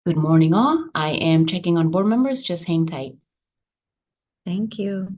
Good morning, all. I am checking on board members. Just hang tight. Thank you.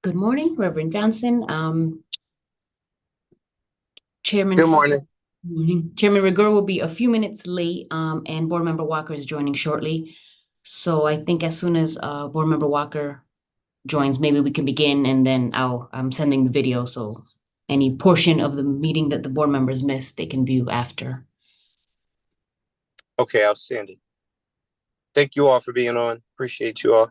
Good morning, Reverend Johnson. Chairman, Good morning. Morning. Chairman Rigueur will be a few minutes late, and Board Member Walker is joining shortly. So I think as soon as Board Member Walker joins, maybe we can begin, and then I'm sending the video, so any portion of the meeting that the board members missed, they can view after. Okay, outstanding. Thank you all for being on. Appreciate you all.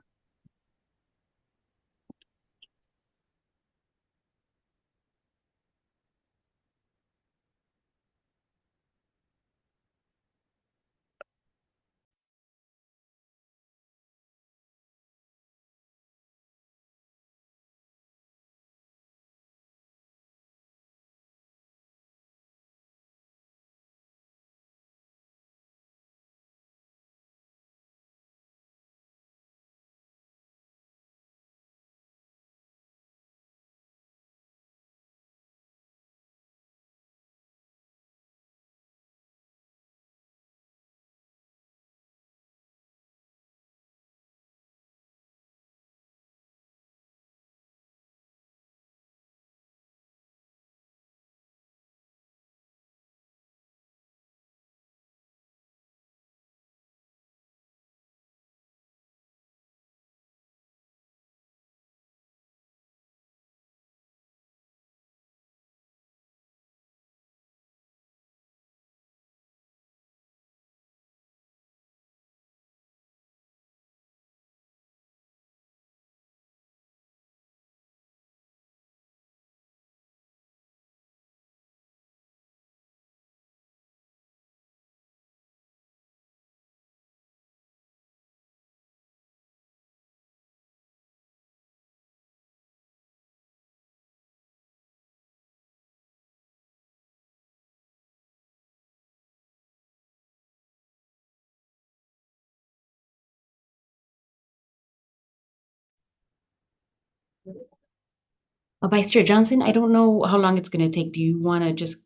Vice Chair Johnson, I don't know how long it's going to take. Do you want to just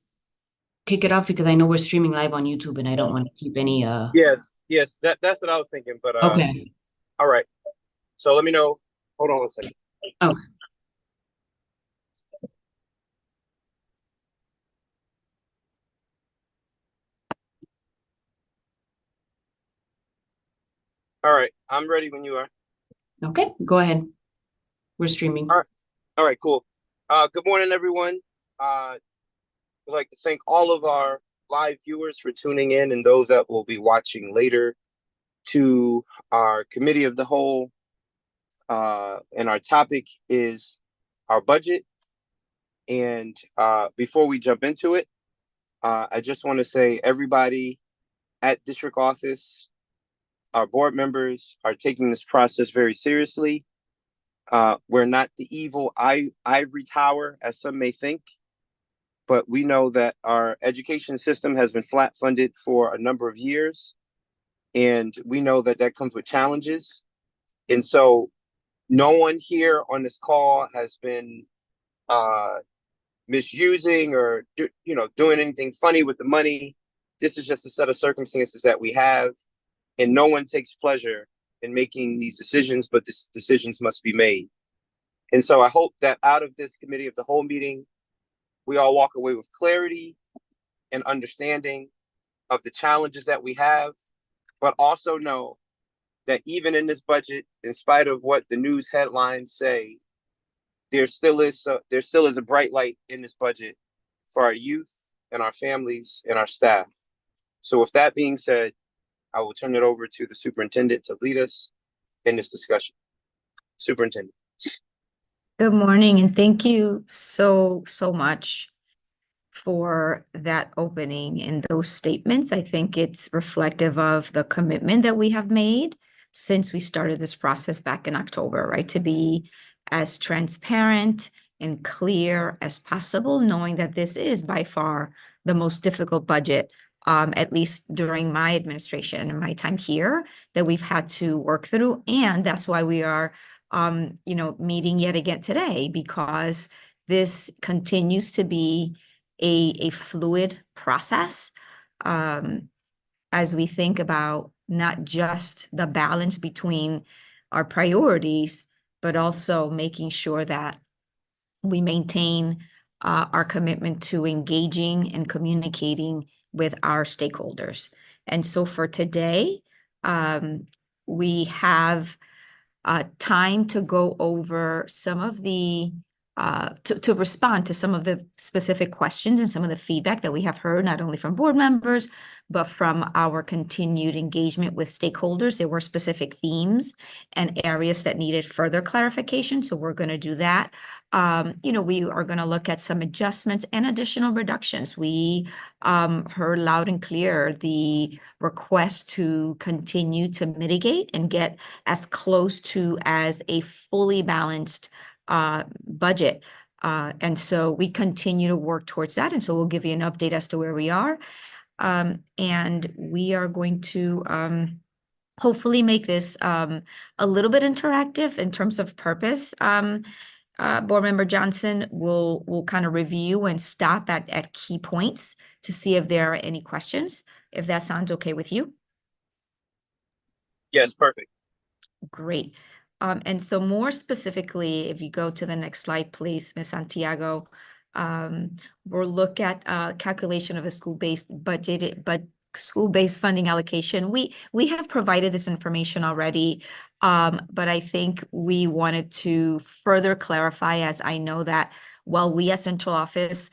kick it off? Because I know we're streaming live on YouTube and I don't want to keep any Yes, that's what I was thinking. But Okay. all right. So let me know. Hold on one second. Okay. All right, I'm ready when you are. Okay, go ahead. We're streaming. All right, cool. Good morning, everyone. I'd like to thank all of our live viewers for tuning in and those that will be watching later to our committee of the whole. And our topic is our budget. And before we jump into it, I just want to say everybody at district office, our board members are taking this process very seriously. We're not the evil ivory tower, as some may think, but we know that our education system has been flat funded for a number of years, and we know that that comes with challenges. And so no one here on this call has been misusing or doing anything funny with the money. This is just a set of circumstances that we have, and no one takes pleasure in making these decisions, but decisions must be made. And so I hope that out of this committee of the whole meeting, we all walk away with clarity and understanding of the challenges that we have, but also know that even in this budget, in spite of what the news headlines say, there still is a bright light in this budget for our youth and our families and our staff. So with that being said, I will turn it over to the superintendent to lead us in this discussion. Superintendent. Good morning, and thank you so much for that opening and those statements. I think it's reflective of the commitment that we have made since we started this process back in October, right? To be as transparent and clear as possible, knowing that this is by far the most difficult budget, at least during my administration and my time here, that we've had to work through. And that's why we are, meeting yet again today, because this continues to be a fluid process as we think about not just the balance between our priorities, but also making sure that we maintain our commitment to engaging and communicating with our stakeholders. And so for today, we have time to go over some of the to respond to some of the specific questions and some of the feedback that we have heard, not only from board members, but from our continued engagement with stakeholders. There were specific themes and areas that needed further clarification, so we're going to do that. We are going to look at some adjustments and additional reductions. We heard loud and clear the request to continue to mitigate and get as close to as a fully balanced budget. And so we continue to work towards that. And so we'll give you an update as to where we are. And we are going to hopefully make this a little bit interactive in terms of purpose. Board Member Johnson will kind of review and stop at key points to see if there are any questions, if that sounds okay with you. Yes, perfect. Great. And so more specifically, if you go to the next slide, please, Ms. Santiago, we'll look at calculation of the school-based budget, but school-based funding allocation. We have provided this information already, but I think we wanted to further clarify, as I know that while we as central office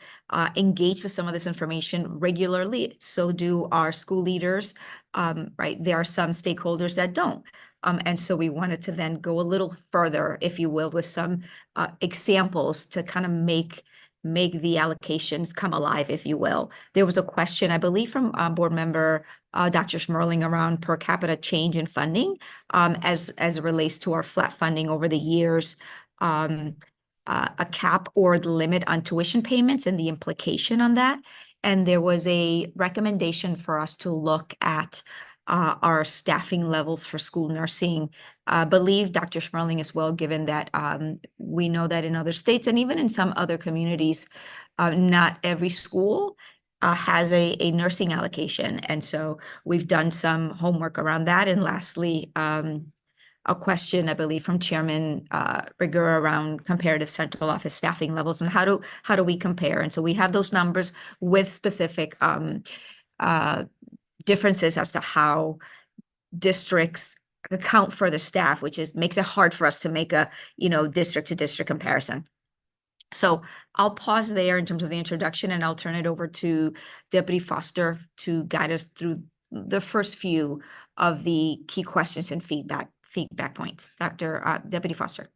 engage with some of this information regularly, so do our school leaders, right? There are some stakeholders that don't. And so we wanted to then go a little further, if you will, with some examples to kind of make the allocations come alive, if you will. There was a question, I believe, from board member Dr. Schmerling around per capita change in funding as it relates to our flat funding over the years, a cap or the limit on tuition payments and the implication on that. And there was a recommendation for us to look at our staffing levels for school nursing. I believe Dr. Schmerling as well, given that we know that in other states and even in some other communities, not every school has a nursing allocation. And so we've done some homework around that. And lastly, a question, I believe, from Chairman Rigueur around comparative central office staffing levels and how do we compare? And so we have those numbers with specific differences as to how districts account for the staff, which makes it hard for us to make a district to district comparison. So I'll pause there in terms of the introduction, and I'll turn it over to Deputy Foster to guide us through the first few of the key questions and feedback points. Deputy Foster.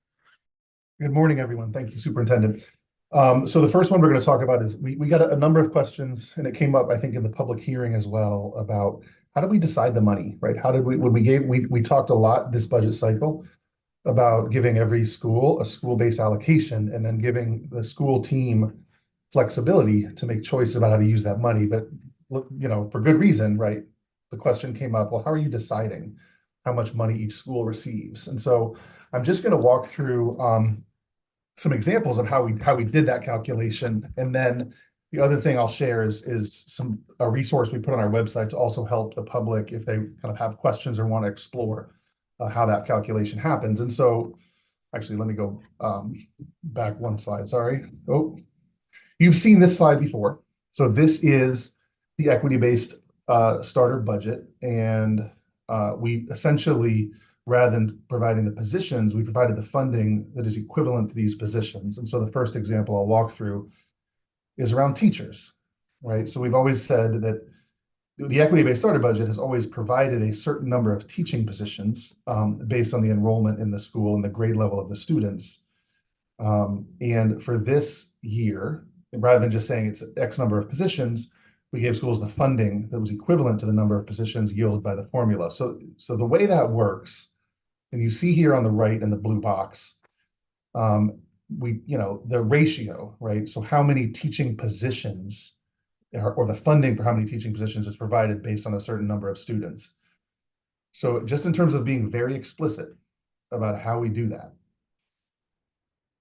Good morning, everyone. Thank you, Superintendent. So the first one we're going to talk about is we got a number of questions, and it came up, I think, in the public hearing as well, about how do we decide the money, right? How did we talked a lot this budget cycle about giving every school a school-based allocation and then giving the school team flexibility to make choices about how to use that money. But, for good reason, right? The question came up, well, how are you deciding how much money each school receives? And so I'm just going to walk through some examples of how we did that calculation. And then the other thing I'll share is a resource we put on our website to also help the public if they kind of have questions or want to explore how that calculation happens. And so actually, let me go back one slide. Sorry. Oh, you've seen this slide before. So this is the equity-based starter budget. And we essentially, rather than providing the positions, we provided the funding that is equivalent to these positions. And so the first example I'll walk through is around teachers, right? So we've always said that the equity-based starter budget has always provided a certain number of teaching positions based on the enrollment in the school and the grade level of the students. And for this year, rather than just saying it's X number of positions, we gave schools the funding that was equivalent to the number of positions yielded by the formula. So the way that works, and you see here on the right in the blue box, the ratio, right? So how many teaching positions or the funding for how many teaching positions is provided based on a certain number of students. So just in terms of being very explicit about how we do that,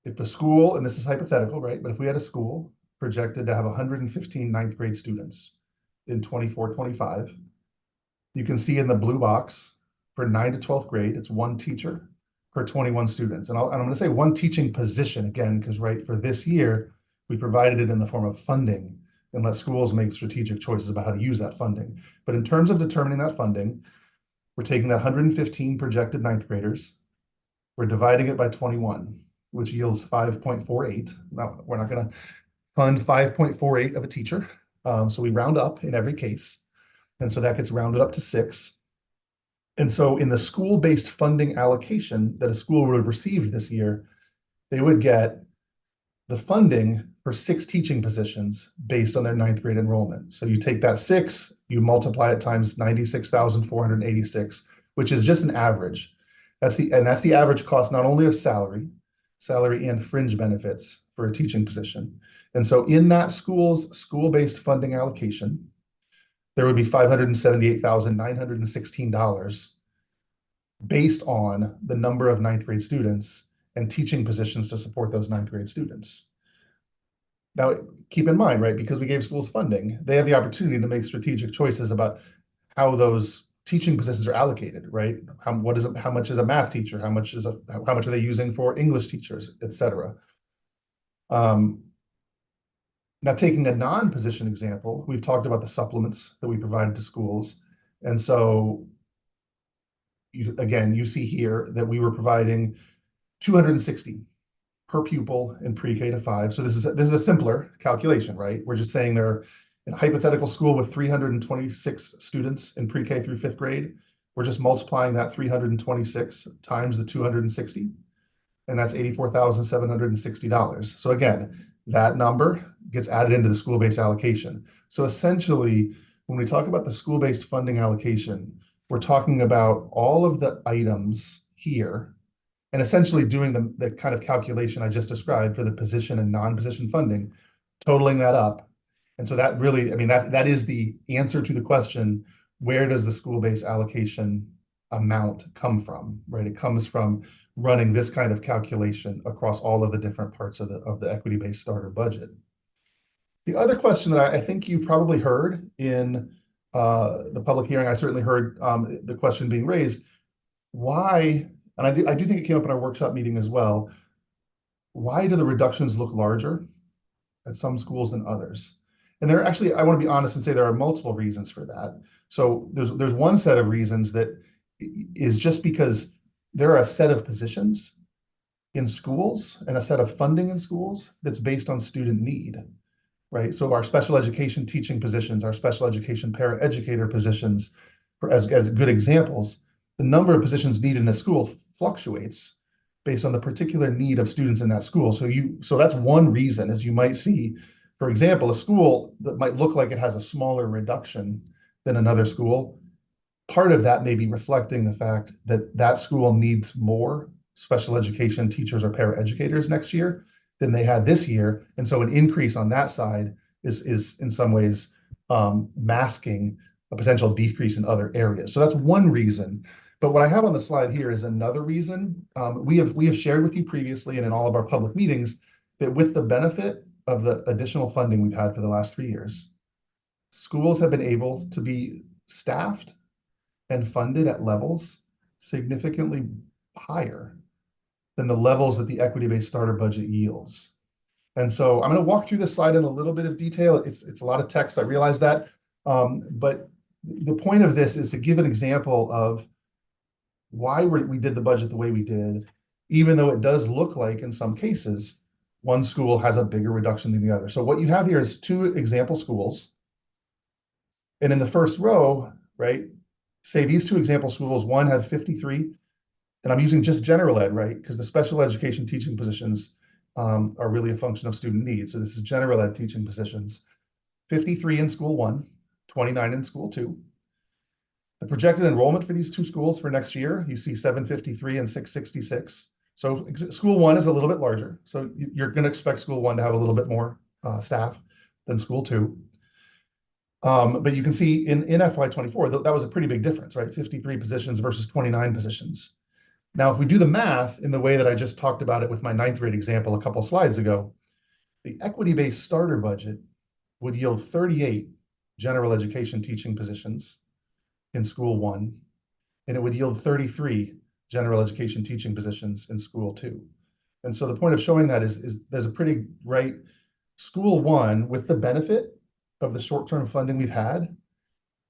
if the school, and this is hypothetical, right? But if we had a school projected to have 115 ninth grade students in 24-25, you can see in the blue box for 9th to 12th grade, it's one teacher per 21 students. And I'm going to say one teaching position again, because right for this year, we provided it in the form of funding and let schools make strategic choices about how to use that funding. But in terms of determining that funding, we're taking that 115 projected ninth graders, we're dividing it by 21. which yields 5.48. Now, we're not going to fund 5.48 of a teacher. So we round up in every case. And so that gets rounded up to 6. And so in the school-based funding allocation that a school would have received this year, they would get the funding for 6 teaching positions based on their 9th grade enrollment. So you take that 6, you multiply it times 96,486, which is just an average. That's the average cost not only of salary and fringe benefits for a teaching position. And so in that school-based funding allocation, there would be $578,916 based on the number of 9th grade students and teaching positions to support those 9th grade students. Now, keep in mind, right, because we gave schools funding, they have the opportunity to make strategic choices about how those teaching positions are allocated, right? How much is a math teacher? How much are they using for English teachers, et cetera? Now, taking a non-position example, we've talked about the supplements that we provided to schools. And so, you see here that we were providing 260 per pupil in pre-K to 5. So this is a simpler calculation, right? We're just saying they're in a hypothetical school with 326 students in pre-K through 5th grade. We're just multiplying that 326 times the 260, and that's $84,760. So again, that number gets added into the school-based allocation. So essentially, when we talk about the school-based funding allocation, we're talking about all of the items here and essentially doing the kind of calculation I just described for the position and non-position funding, totaling that up. And so that really, I mean, that is the answer to the question, where does the school-based allocation amount come from, right? It comes from running this kind of calculation across all of the different parts of the equity-based starter budget. The other question that I think you probably heard in the public hearing, I certainly heard the question being raised, why, and I do think it came up in our workshop meeting as well, why do the reductions look larger at some schools than others? And there actually, I want to be honest and say there are multiple reasons for that. So there's one set of reasons that is just because there are a set of positions in schools and a set of funding in schools that's based on student need, right? So our special education teaching positions, our special education paraeducator positions, as good examples, the number of positions needed in a school fluctuates based on the particular need of students in that school. So that's one reason, as you might see, for example, a school that might look like it has a smaller reduction than another school. Part of that may be reflecting the fact that that school needs more special education teachers or paraeducators next year than they had this year. And so an increase on that side is in some ways masking a potential decrease in other areas. So that's one reason. But what I have on the slide here is another reason. We have shared with you previously and in all of our public meetings that with the benefit of the additional funding we've had for the last 3 years, schools have been able to be staffed and funded at levels significantly higher than the levels that the equity-based starter budget yields. And so I'm going to walk through this slide in a little bit of detail. It's a lot of text, I realize that. But the point of this is to give an example of why we did the budget the way we did, even though it does look like in some cases, one school has a bigger reduction than the other. So what you have here is 2 example schools. And in the first row, right, say these 2 example schools, one had 53, and I'm using just general ed, right? Because the special education teaching positions are really a function of student needs. So this is general ed teaching positions. 53 in school 1, 29 in school 2. The projected enrollment for these 2 schools for next year, you see 753 and 666. So school 1 is a little bit larger. So you're going to expect school 1 to have a little bit more staff than school 2. But you can see in FY24, that was a pretty big difference, right? 53 positions versus 29 positions. Now, if we do the math in the way that I just talked about it with my 9th grade example a couple slides ago, the equity-based starter budget would yield 38 general education teaching positions in school 1, and it would yield 33 general education teaching positions in school 2. And so the point of showing that is there's a pretty right school 1 with the benefit of the short-term funding we've had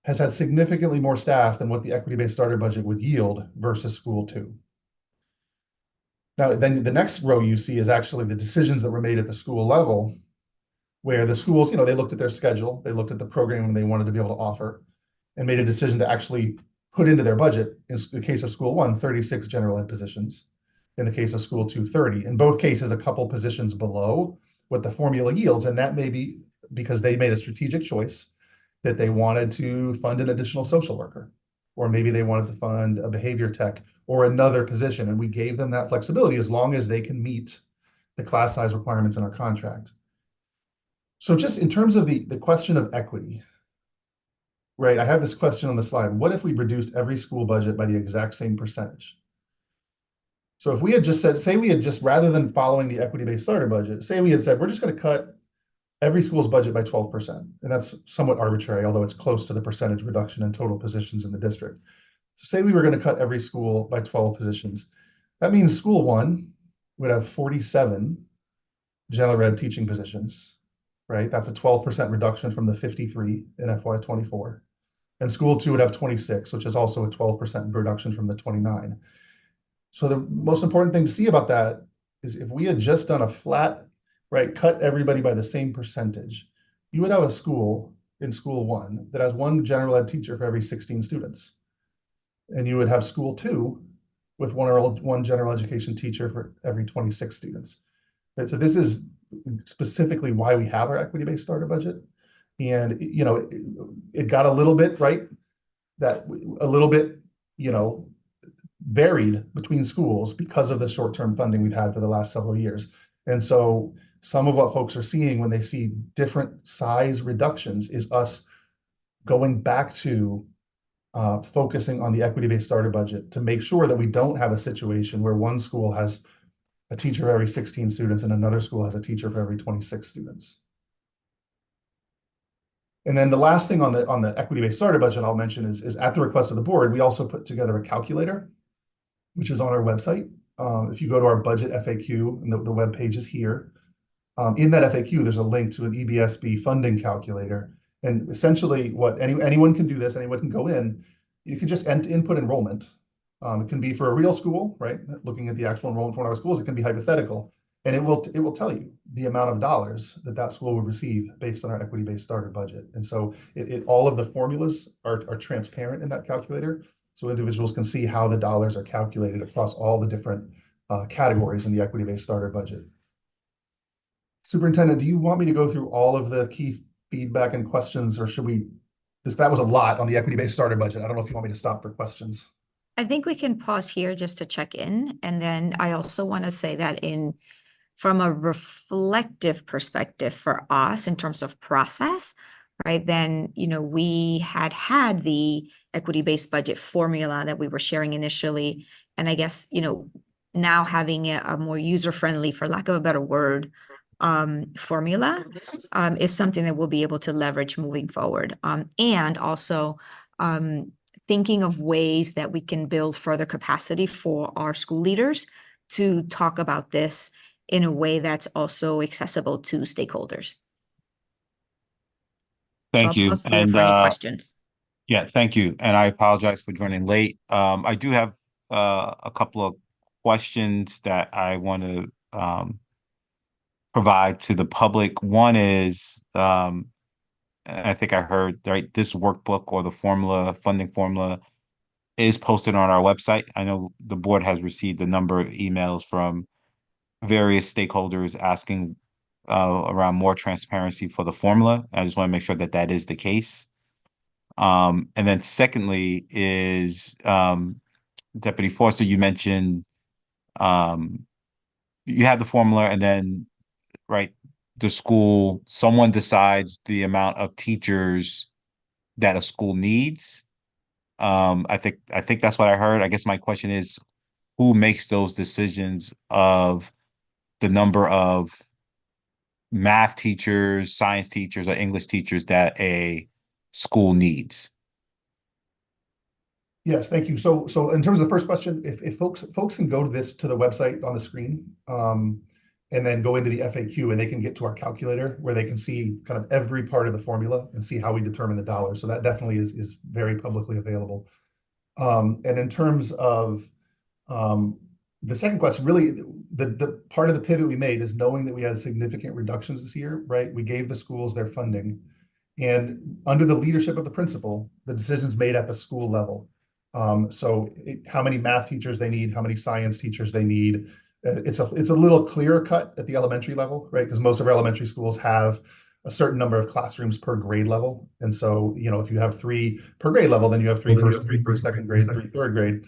has had significantly more staff than what the equity-based starter budget would yield versus school 2. Now, then the next row you see is actually the decisions that were made at the school level, where the schools, they looked at their schedule, they looked at the program they wanted to be able to offer, and made a decision to actually put into their budget, in the case of school one, 36 general ed positions. In the case of school two, 30. In both cases, a couple positions below what the formula yields, and that may be because they made a strategic choice that they wanted to fund an additional social worker, or maybe they wanted to fund a behavior tech or another position, and we gave them that flexibility as long as they can meet the class size requirements in our contract. So just in terms of the question of equity, right, I have this question on the slide. What if we reduced every school budget by the exact same percentage? So if we had just said, say we had just, rather than following the equity-based starter budget, say we had said, we're just going to cut every school's budget by 12%. And that's somewhat arbitrary, although it's close to the percentage reduction in total positions in the district. So say we were going to cut every school by 12 positions. That means school one would have 47 general ed teaching positions, right? That's a 12% reduction from the 53 in FY24. And school two would have 26, which is also a 12% reduction from the 29. So the most important thing to see about that is if we had just done a flat, right, cut everybody by the same percentage, you would have a school in school one that has one general ed teacher for every 16 students. And you would have school two with one general education teacher for every 26 students. Right? So this is specifically why we have our equity-based starter budget. And, it got a little bit, right, varied between schools because of the short-term funding we've had for the last several years. And so some of what folks are seeing when they see different size reductions is us going back to focusing on the equity-based starter budget to make sure that we don't have a situation where one school has a teacher for every 16 students and another school has a teacher for every 26 students. And then the last thing on the equity-based starter budget I'll mention is at the request of the board, we also put together a calculator, which is on our website. If you go to our budget FAQ, and the web page is here. In that FAQ, there's a link to an EBSB funding calculator. And essentially what anyone can do this, anyone can go in, you can just input enrollment. It can be for a real school, right? Looking at the actual enrollment for one of our schools, it can be hypothetical. And it will tell you the amount of dollars that school will receive based on our equity-based starter budget. And so all of the formulas are transparent in that calculator. So individuals can see how the dollars are calculated across all the different categories in the equity-based starter budget. Superintendent, do you want me to go through all of the key feedback and questions, or should we, that was a lot on the equity-based starter budget. I don't know if you want me to stop for questions. I think we can pause here just to check in. And then I also want to say that from a reflective perspective for us in terms of process, right, then, we had the equity-based budget formula that we were sharing initially. And I guess, now having a more user-friendly, for lack of a better word, formula is something that we'll be able to leverage moving forward. And also thinking of ways that we can build further capacity for our school leaders to talk about this in a way that's also accessible to stakeholders. Thank So I'll you. pause here for any questions. Yeah, thank you. And I apologize for joining late. I do have a couple of questions that I want to provide to the public. One is, I think I heard, right, this workbook or the funding formula is posted on our website. I know the board has received a number of emails from various stakeholders asking around more transparency for the formula. I just want to make sure that that is the case. And then secondly is, Deputy Forster, you mentioned you have the formula and then, right, the school, someone decides the amount of teachers that a school needs. I think that's what I heard. I guess my question is, who makes those decisions of the number of math teachers, science teachers, or English teachers that a school needs? Yes, thank you. So in terms of the first question, if folks can go to the website on the screen, and then go into the FAQ, and they can get to our calculator where they can see kind of every part of the formula and see how we determine the dollars. So that definitely is very publicly available. And in terms of The second question, really, the part of the pivot we made is knowing that we had significant reductions this year, right? We gave the schools their funding. And under the leadership of the principal, the decision's made at the school level. How many math teachers they need, how many science teachers they need. It's a little clearer cut at the elementary level, right? Because most of our elementary schools have a certain number of classrooms per grade level. And so, if you have 3 per grade level, then you have 3 first, 3 second grade, 3 third grade.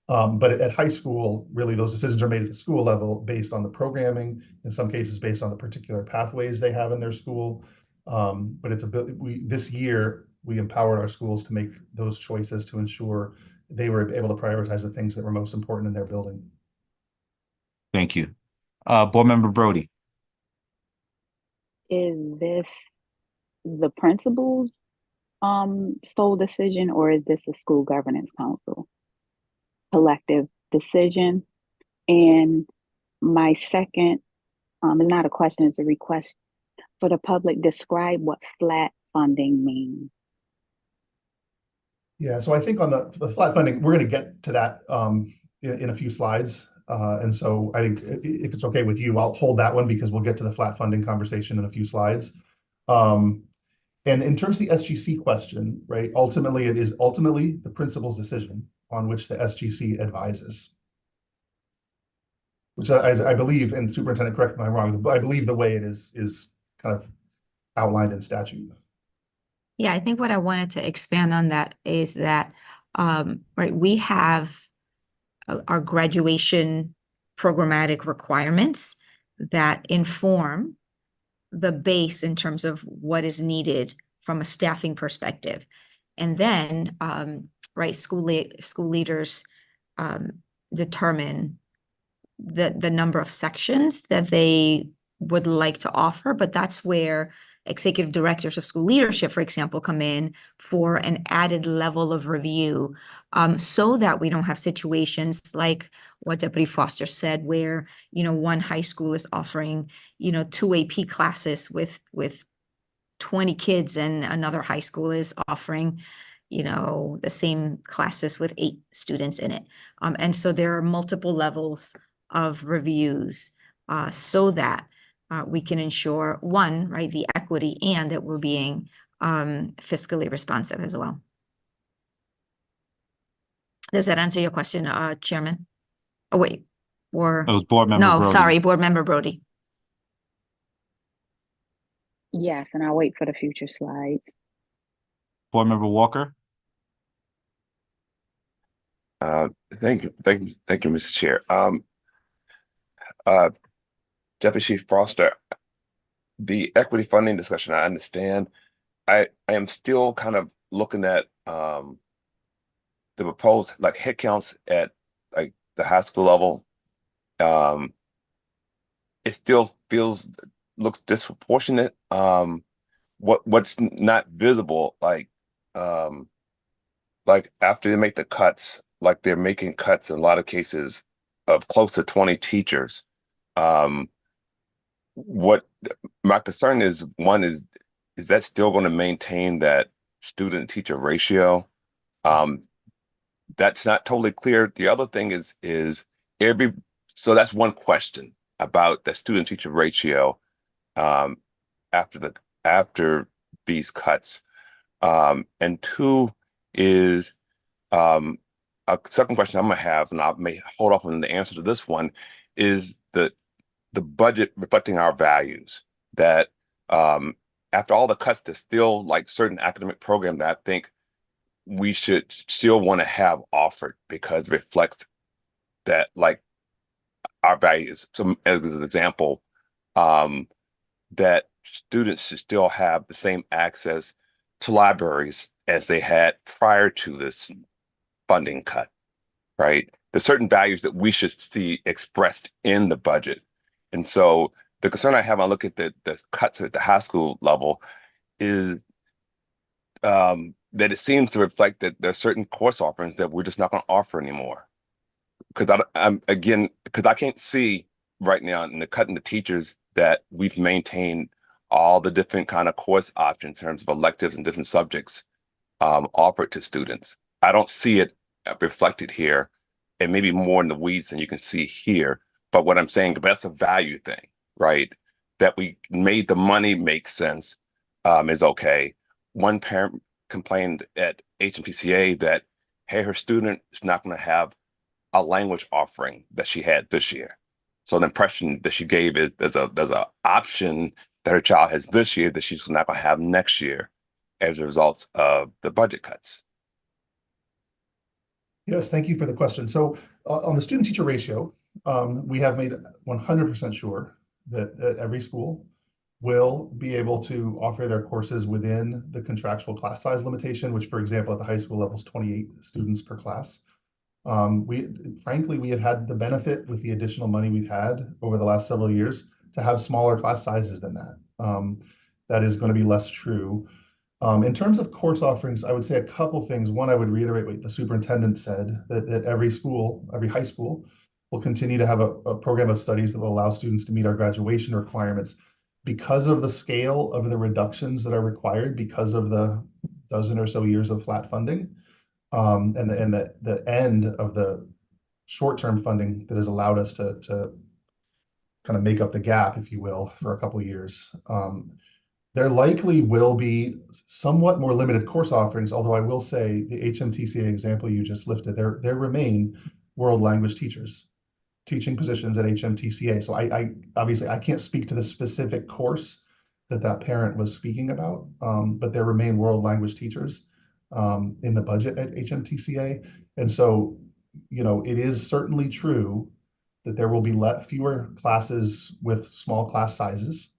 But at high school, really, those decisions are made at the school level based on the programming, in some cases based on the particular pathways they have in their school. But this year, we empowered our schools to make those choices to ensure they were able to prioritize the things that were most important in their building. Thank you. Board Member Brody. Is this the principal's sole decision, or is this a school governance council collective decision? And my second is not a question, it's a request for the public. Describe what flat funding means. Yeah, so I think on the flat funding, we're going to get to that in a few slides. And so I think if it's okay with you, I'll hold that one because we'll get to the flat funding conversation in a few slides. And in terms of the SGC question, right, ultimately it is the principal's decision on which the SGC advises. Which I believe, and Superintendent, correct me if I'm wrong, but I believe the way it is kind of outlined in statute. Yeah, I think what I wanted to expand on that is that, right, we have our graduation programmatic requirements that inform the base in terms of what is needed from a staffing perspective. And then, right, school leaders determine the number of sections that they would like to offer, but that's where executive directors of school leadership, for example, come in for an added level of review, so that we don't have situations like what Deputy Foster said, where, one high school is offering, 2 AP classes with 20 kids, and another high school is offering, the same classes with 8 students in it. And so there are multiple levels of reviews, so that we can ensure, one, right, the equity, and that we're being fiscally responsive as well. Does that answer your question, Chairman? Oh, wait, or It was Board Member no, Brody. sorry, Board Member Brody. Yes, and I'll wait for the future slides. Board Member Walker. Thank you, Mr. Chair. Deputy Chief Foster, the equity funding discussion, I understand. I am still kind of looking at the proposed headcounts at the high school level. It still looks disproportionate. What's not visible, after they make the cuts, they're making cuts in a lot of cases of close to 20 teachers. What my concern is, one is that still going to maintain that student teacher ratio? That's not totally clear. The other thing is so that's one question about the student teacher ratio after these cuts. And two is a second question I'm gonna have, and I may hold off on the answer to this one, is the budget reflecting our values, that after all the cuts, there's still certain academic programs that I think we should still want to have offered because it reflects that our values. So as an example, that students should still have the same access to libraries as they had prior to this funding cut, right? There's certain values that we should see expressed in the budget. And so the concern I have when I look at the cuts at the high school level is that it seems to reflect that there's certain course offerings that we're just not going to offer anymore. Because I can't see right now in the cutting the teachers that we've maintained all the different kind of course options in terms of electives and different subjects offered to students. I don't see it reflected here. it may be more in the weeds than you can see here. But what I'm saying, that's a value thing, right? That we made the money make sense is okay. One parent complained at HMTCA that, hey, her student is not going to have a language offering that she had this year. So the impression that she gave is there's a option that her child has this year that she's not going to have next year as a result of the budget cuts. Yes, thank you for the question. So on the student-teacher ratio, we have made 100% sure that every school will be able to offer their courses within the contractual class size limitation, which, for example, at the high school level is 28 students per class. Frankly, we have had the benefit with the additional money we've had over the last several years to have smaller class sizes than that. That is going to be less true. In terms of course offerings, I would say a couple things. One, I would reiterate what the superintendent said, that every school, every high school, will continue to have a program of studies that will allow students to meet our graduation requirements. Because of the scale of the reductions that are required, because of the dozen or so years of flat funding, and the end of the short-term funding that has allowed us to kind of make up the gap, if you will, for a couple of years. There likely will be somewhat more limited course offerings, although I will say the HMTCA example you just lifted, there remain world language teachers teaching positions at HMTCA. So I obviously I can't speak to the specific course that parent was speaking about, but there remain world language teachers in the budget at HMTCA. And so, you know, it is certainly true that there will be fewer classes with small class sizes,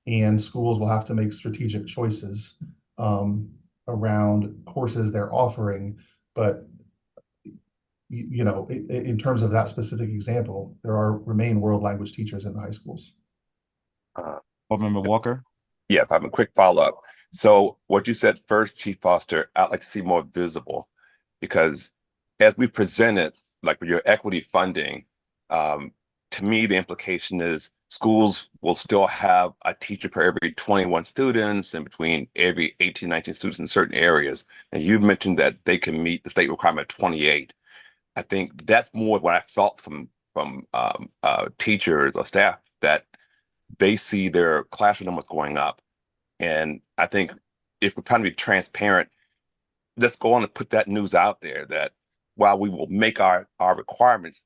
and schools will have to make strategic choices around courses they're offering. But you know, in terms of that specific example, there remain world language teachers in the high schools. Board Member Walker? Yeah, if I have a quick follow-up. So what you said first, Chief Foster, I'd like to see more visible, because as we presented, like with your equity funding, to me, the implication is schools will still have a teacher per every 21 students and between every 18, 19 students in certain areas. And you've mentioned that they can meet the state requirement of 28. I think that's more what I felt from teachers or staff, that they see their classroom numbers going up. And I think if we're trying to be transparent, let's go on and put that news out there that while we will make our requirements,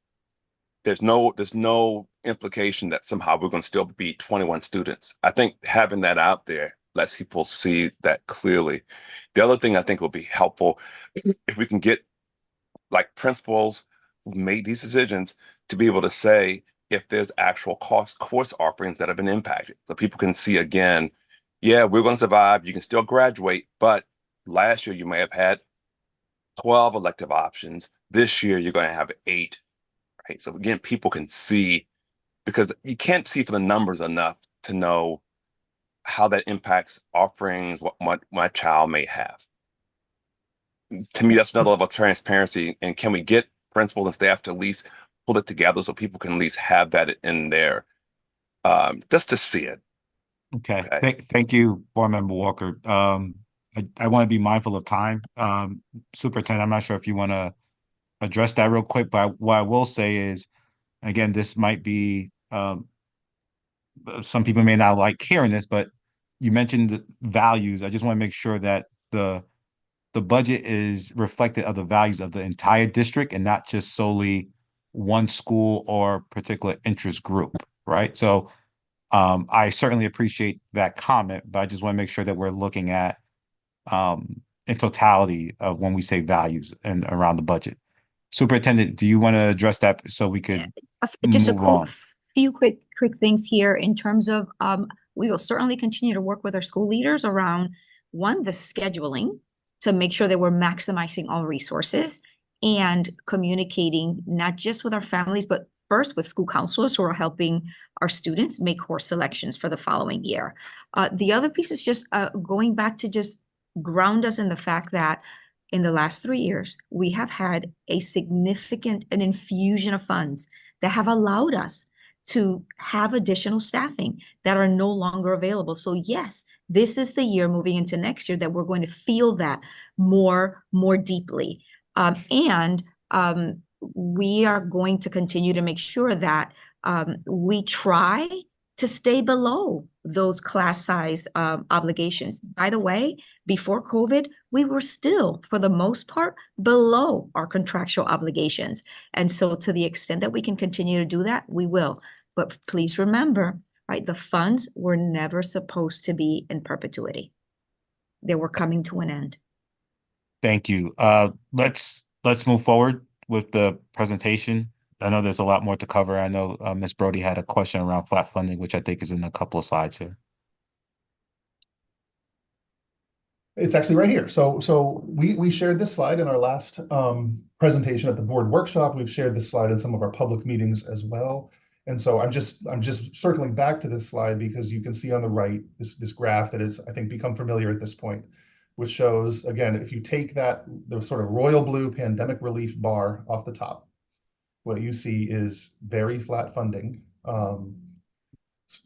there's no implication that somehow we're going to still be 21 students. I think having that out there lets people see that clearly. The other thing I think will be helpful if we can get like principals who made these decisions to be able to say if there's actual course offerings that have been impacted, so people can see again, yeah, we're going to survive. You can still graduate, but last year you may have had 12 elective options. This year you're going to have 8. Right? So again, people can see, because you can't see for the numbers enough to know how that impacts offerings, what my child may have. To me, that's another level of transparency. And can we get principals and staff to at least pull it together so people can at least have that in there, just to see it. Okay. Okay. Thank you, Board Member Walker. I want to be mindful of time. Superintendent, I'm not sure if you want to address that real quick, but what I will say is, again, this might be, some people may not like hearing this, but you mentioned the values. I just want to make sure that the budget is reflective of the values of the entire district and not just solely one school or particular interest group, right? So I certainly appreciate that comment, but I just want to make sure that we're looking at in totality of when we say values and around the budget. Superintendent, do you want to address that so we could Just move on? few quick things here in terms of we will certainly continue to work with our school leaders around one, the scheduling, to make sure that we're maximizing all resources and communicating not just with our families, but first with school counselors who are helping our students make course selections for the following year. The other piece is just going back to just ground us in the fact that in the last 3 years, we have had an infusion of funds that have allowed us to have additional staffing that are no longer available. So yes, this is the year moving into next year that we're going to feel that more deeply. we are going to continue to make sure that we try to stay below those class size obligations. By the way, before COVID, we were still, for the most part, below our contractual obligations. And so to the extent that we can continue to do that, we will. But please remember, right, the funds were never supposed to be in perpetuity. They were coming to an end. Thank you. Let's move forward with the presentation. I know there's a lot more to cover. I know Ms. Brody had a question around flat funding, which I think is in a couple of slides here. It's actually right here. So we shared this slide in our last presentation at the board workshop. We've shared this slide in some of our public meetings as well. And so I'm just circling back to this slide because you can see on the right this graph that is, I think, become familiar at this point, which shows, again, if you take the sort of royal blue pandemic relief bar off the top, what you see is very flat funding,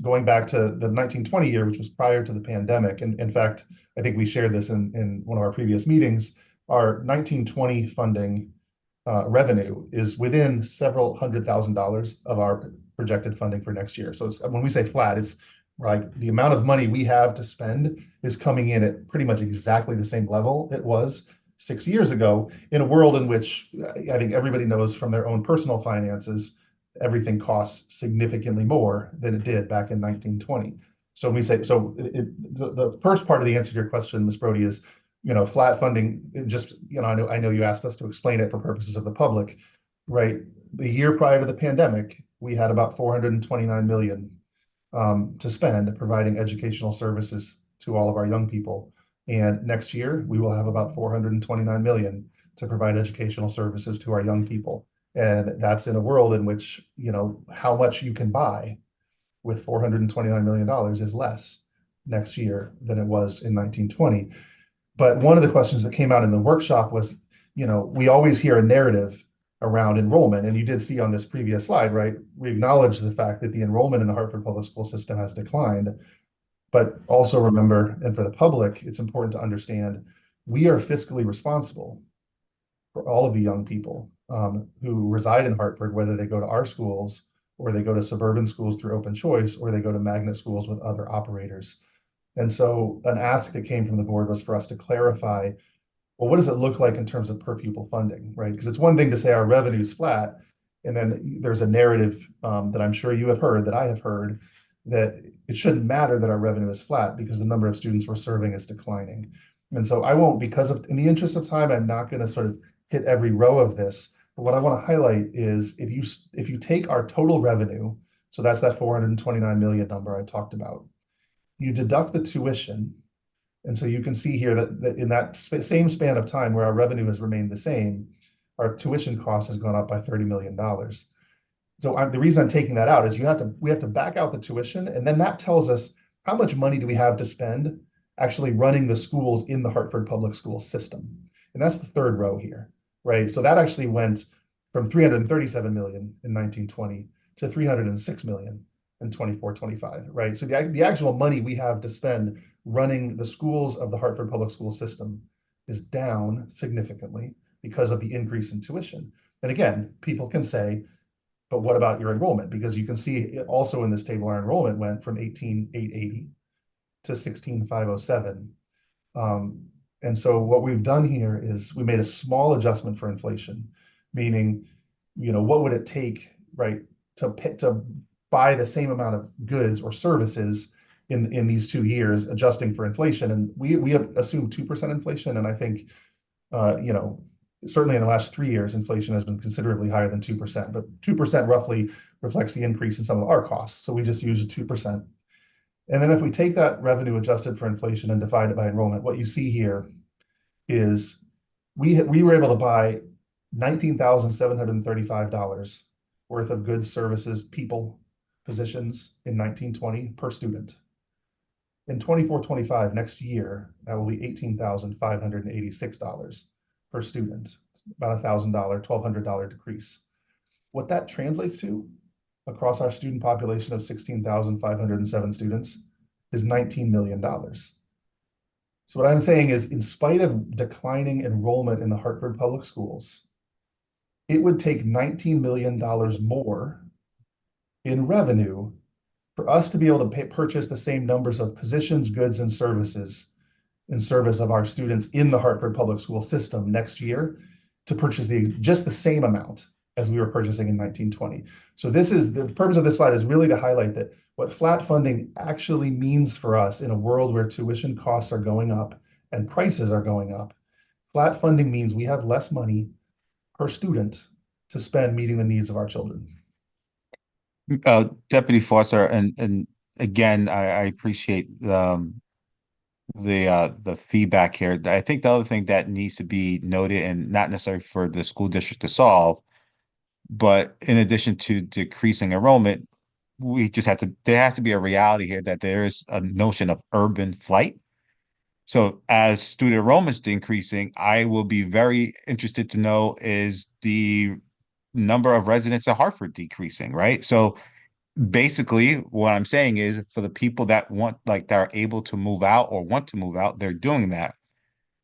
going back to the 1920 year, which was prior to the pandemic. And in fact, I think we shared this in one of our previous meetings. Our 1920 funding revenue is within several $100,000 of our projected funding for next year. So when we say flat, it's like the amount of money we have to spend is coming in at pretty much exactly the same level it was 6 years ago, in a world in which I think everybody knows from their own personal finances, everything costs significantly more than it did back in 1920. So when we say, the first part of the answer to your question, Ms. Brody, is, flat funding, I know you asked us to explain it for purposes of the public, right? The year prior to the pandemic, we had about 429 million to spend providing educational services to all of our young people. And next year, we will have about 429 million to provide educational services to our young people. And that's in a world in which, how much you can buy with $429 million is less next year than it was in 1920. But one of the questions that came out in the workshop was, we always hear a narrative around enrollment. And you did see on this previous slide, right? We acknowledge the fact that the enrollment in the Hartford Public School System has declined. But also remember, and for the public, it's important to understand, we are fiscally responsible for all of the young people who reside in Hartford, whether they go to our schools or they go to suburban schools through open choice, or they go to magnet schools with other operators. And so an ask that came from the board was for us to clarify, well, what does it look like in terms of per pupil funding, right? Because it's one thing to say our revenue is flat, and then there's a narrative that I'm sure you have heard, that I have heard, that it shouldn't matter that our revenue is flat because the number of students we're serving is declining. And so I won't, in the interest of time, I'm not going to sort of hit every row of this. But what I want to highlight is if you take our total revenue, so that's that 429 million number I talked about, you deduct the tuition. And so you can see here that in that same span of time where our revenue has remained the same, our tuition cost has gone up by $30 million. So the reason I'm taking that out is we have to back out the tuition, and then that tells us how much money do we have to spend actually running the schools in the Hartford Public School System. And that's the third row here, right? So that actually went from 337 million in 1920 to 306 million in 24-25, right? So the actual money we have to spend running the schools of the Hartford Public School System is down significantly because of the increase in tuition. And again, people can say, but what about your enrollment? Because you can see also in this table, our enrollment went from 18,880 to 16,507. And so what we've done here is we made a small adjustment for inflation, meaning, what would it take, right, to buy the same amount of goods or services in these 2 years, adjusting for inflation. And we have assumed 2% inflation. And I think, certainly in the last 3 years, inflation has been considerably higher than 2%, but 2% roughly reflects the increase in some of our costs. So we just use a 2%. And then if we take that revenue adjusted for inflation and divide it by enrollment, what you see here is we were able to buy $19,735 worth of goods, services, people, positions in 1920 per student. In 24-25, next year, that will be $18,586 per student. It's about $1,000, $1,200 decrease. What that translates to across our student population of 16,507 students is $19 million. So what I'm saying is, in spite of declining enrollment in the Hartford Public Schools, it would take $19 million more in revenue for us to be able to purchase the same numbers of positions, goods, and services in service of our students in the Hartford Public School system next year to purchase just the same amount as we were purchasing in 1920. So this is the purpose of this slide, is really to highlight that what flat funding actually means for us in a world where tuition costs are going up and prices are going up. Flat funding means we have less money per student to spend meeting the needs of our children. Deputy Foster, and again, I appreciate the feedback here. I think the other thing that needs to be noted, and not necessarily for the school district to solve, but in addition to decreasing enrollment, there has to be a reality here that there is a notion of urban flight. So as student enrollment's increasing, I will be very interested to know, is the number of residents at Hartford decreasing, right? So basically what I'm saying is, for the people that that are able to move out or want to move out, they're doing that.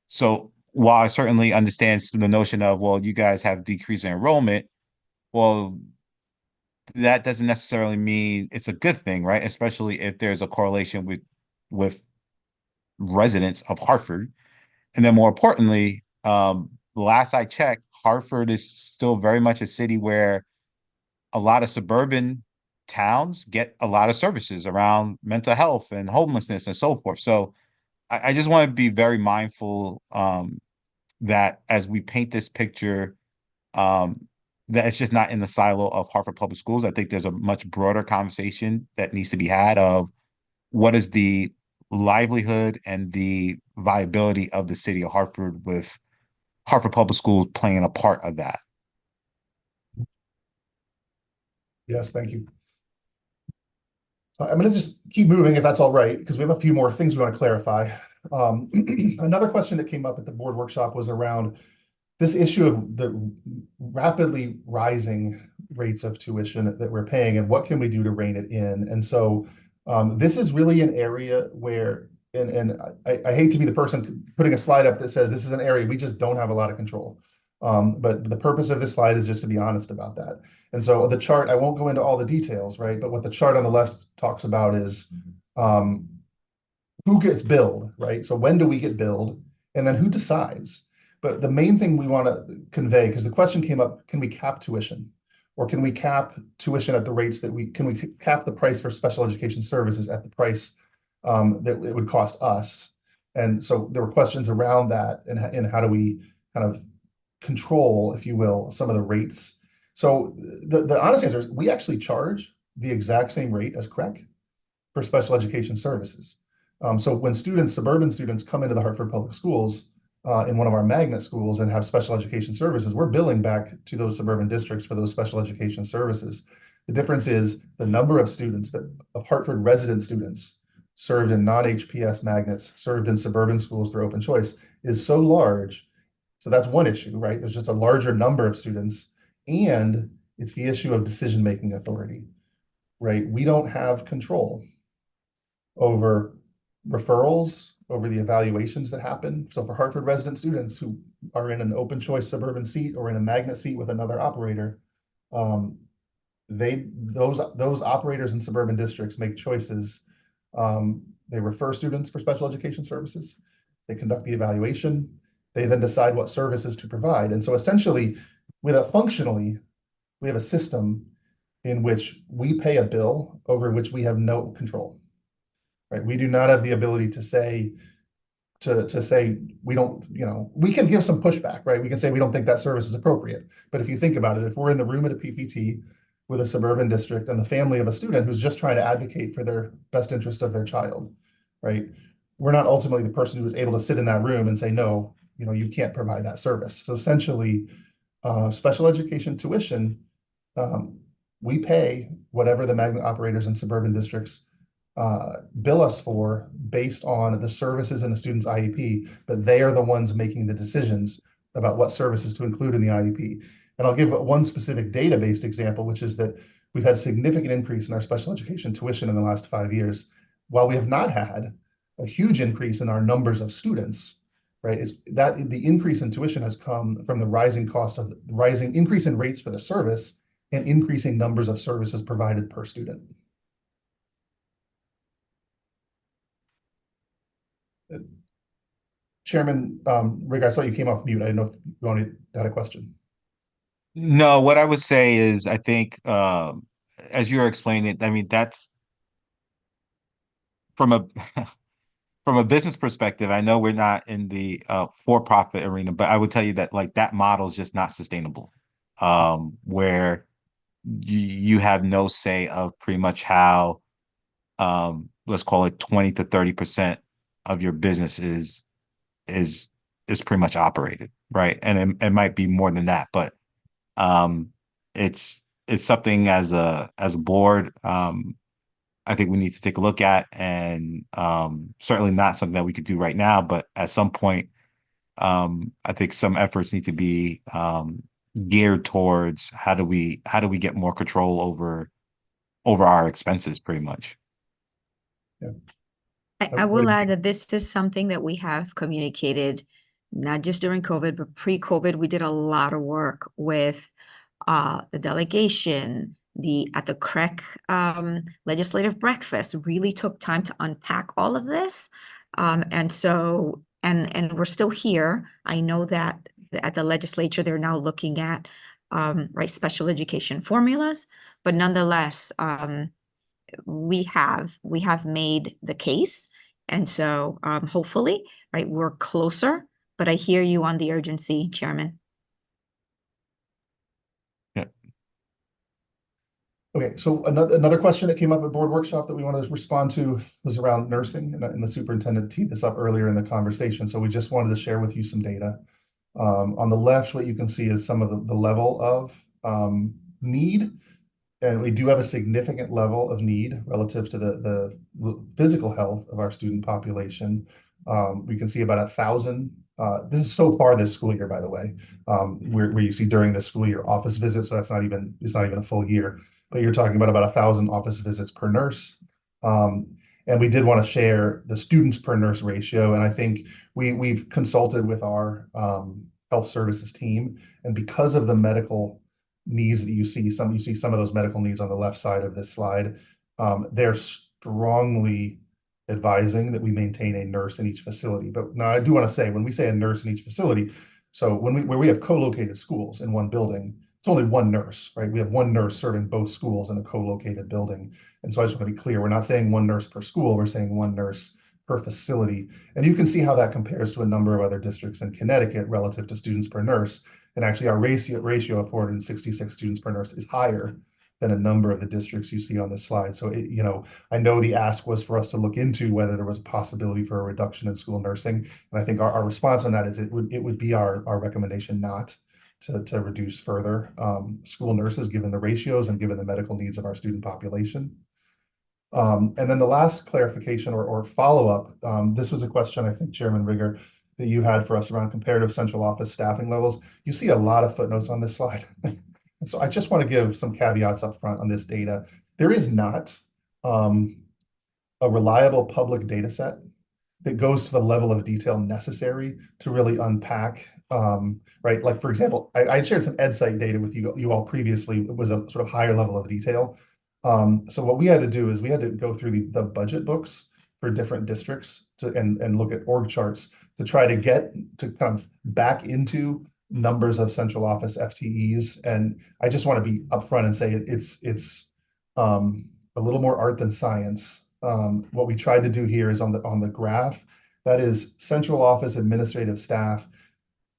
So while I certainly understand the notion of, well, you guys have decreasing enrollment, well, that doesn't necessarily mean it's a good thing, right? Especially if there's a correlation with residents of Hartford. And then more importantly, last I checked, Hartford is still very much a city where a lot of suburban towns get a lot of services around mental health and homelessness and so forth. So I just want to be very mindful that as we paint this picture, that it's just not in the silo of Hartford Public Schools. I think there's a much broader conversation that needs to be had of what is the livelihood and the viability of the city of Hartford, with Hartford Public Schools playing a part of that. Yes, thank you. I'm going to just keep moving if that's all right, because we have a few more things we want to clarify. Another question that came up at the board workshop was around this issue of the rapidly rising rates of tuition that we're paying, and what can we do to rein it in? And so this is really an area where, and I hate to be the person putting a slide up that says this is an area we just don't have a lot of control. But the purpose of this slide is just to be honest about that. And so the chart, I won't go into all the details, right? But what the chart on the left talks about is who gets billed, right? So when do we get billed? And then who decides? But the main thing we want to convey, because the question came up, can we cap tuition? Or can we cap tuition at the rates that can we cap the price for special education services at the price that it would cost us? And so there were questions around that, and how do we kind of control, if you will, some of the rates. So the honest answer is we actually charge the exact same rate as CREC for special education services. So when suburban students come into the Hartford Public Schools in one of our magnet schools and have special education services, we're billing back to those suburban districts for those special education services. The difference is the number of students of Hartford resident students served in non-HPS magnets, served in suburban schools through open choice, is so large. So that's one issue, right? There's just a larger number of students, and it's the issue of decision-making authority, right? We don't have control over referrals, over the evaluations that happen. So for Hartford resident students who are in an open choice suburban seat or in a magnet seat with another operator, those operators in suburban districts make choices. They refer students for special education services. They conduct the evaluation. They then decide what services to provide. And so essentially, functionally, we have a system in which we pay a bill over which we have no control, right? We do not have the ability to say we don't, we can give some pushback, right? We can say we don't think that service is appropriate. But if you think about it, if we're in the room at a PPT with a suburban district and the family of a student who's just trying to advocate for their best interest of their child, right? We're not ultimately the person who is able to sit in that room and say, no, you can't provide that service. So essentially, special education tuition, we pay whatever the magnet operators in suburban districts bill us for based on the services in the student's IEP, but they are the ones making the decisions about what services to include in the IEP. And I'll give one specific data-based example, which is that we've had significant increase in our special education tuition in the last 5 years, while we have not had a huge increase in our numbers of students, right? Is that the increase in tuition has come from the rising cost of rising increase in rates for the service and increasing numbers of services provided per student. Chairman Rick, I saw you came off mute. I didn't know if you had a question. No, what I would say is I think as you were explaining it, I mean, that's from a from a business perspective, I know we're not in the for-profit arena, but I would tell you that like that model is just not sustainable. Where you have no say of pretty much how let's call it 20 to 30% of your business is pretty much operated, right? And it might be more than that, but um it's something as a board I think we need to take a look at, and certainly not something that we could do right now, but at some point I think some efforts need to be geared towards how do we get more control over our expenses pretty much. Yeah. I will add that this is something that we have communicated, not just during COVID, but pre-COVID. We did a lot of work with the delegation, at the CREC legislative breakfast, really took time to unpack all of this. And we're still here. I know that at the legislature, they're now looking at right, special education formulas, but nonetheless, we have made the case. And so hopefully, right, we're closer, but I hear you on the urgency, Chairman. Okay, so another question that came up at board workshop that we wanted to respond to was around nursing, and the superintendent teed this up earlier in the conversation. So we just wanted to share with you some data. On the left, what you can see is some of the level of need, and we do have a significant level of need relative to the physical health of our student population. We can see about 1,000. This is so far this school year, by the way, where you see during the school year office visits. So it's not even a full year. But you're talking about 1,000 office visits per nurse. And we did want to share the students per nurse ratio. And I think we've consulted with our health services team. And because of the medical needs that you see some of those medical needs on the left side of this slide, they're strongly advising that we maintain a nurse in each facility. But now I do want to say, when we say a nurse in each facility, so where we have co-located schools in one building, it's only one nurse, right? We have one nurse serving both schools in a co-located building. And so I just want to be clear, we're not saying one nurse per school, we're saying one nurse per facility. And you can see how that compares to a number of other districts in Connecticut relative to students per nurse. And actually our ratio of 466 students per nurse is higher than a number of the districts you see on this slide. So, I know the ask was for us to look into whether there was a possibility for a reduction in school nursing. And I think our response on that is it would be our recommendation not to reduce further school nurses, given the ratios and given the medical needs of our student population. And then the last clarification or follow-up, this was a question I think, Chairman Rigger, that you had for us around comparative central office staffing levels. You see a lot of footnotes on this slide. So I just want to give some caveats up front on this data. There is not a reliable public data set that goes to the level of detail necessary to really unpack, right? Like, for example, I shared some EdSite data with you all previously. It was a sort of higher level of detail. So what we had to do is we had to go through the budget books for different districts and look at org charts to try to get to kind of back into numbers of central office FTEs. And I just want to be upfront and say it's a little more art than science. What we tried to do here is on the graph, that is central office administrative staff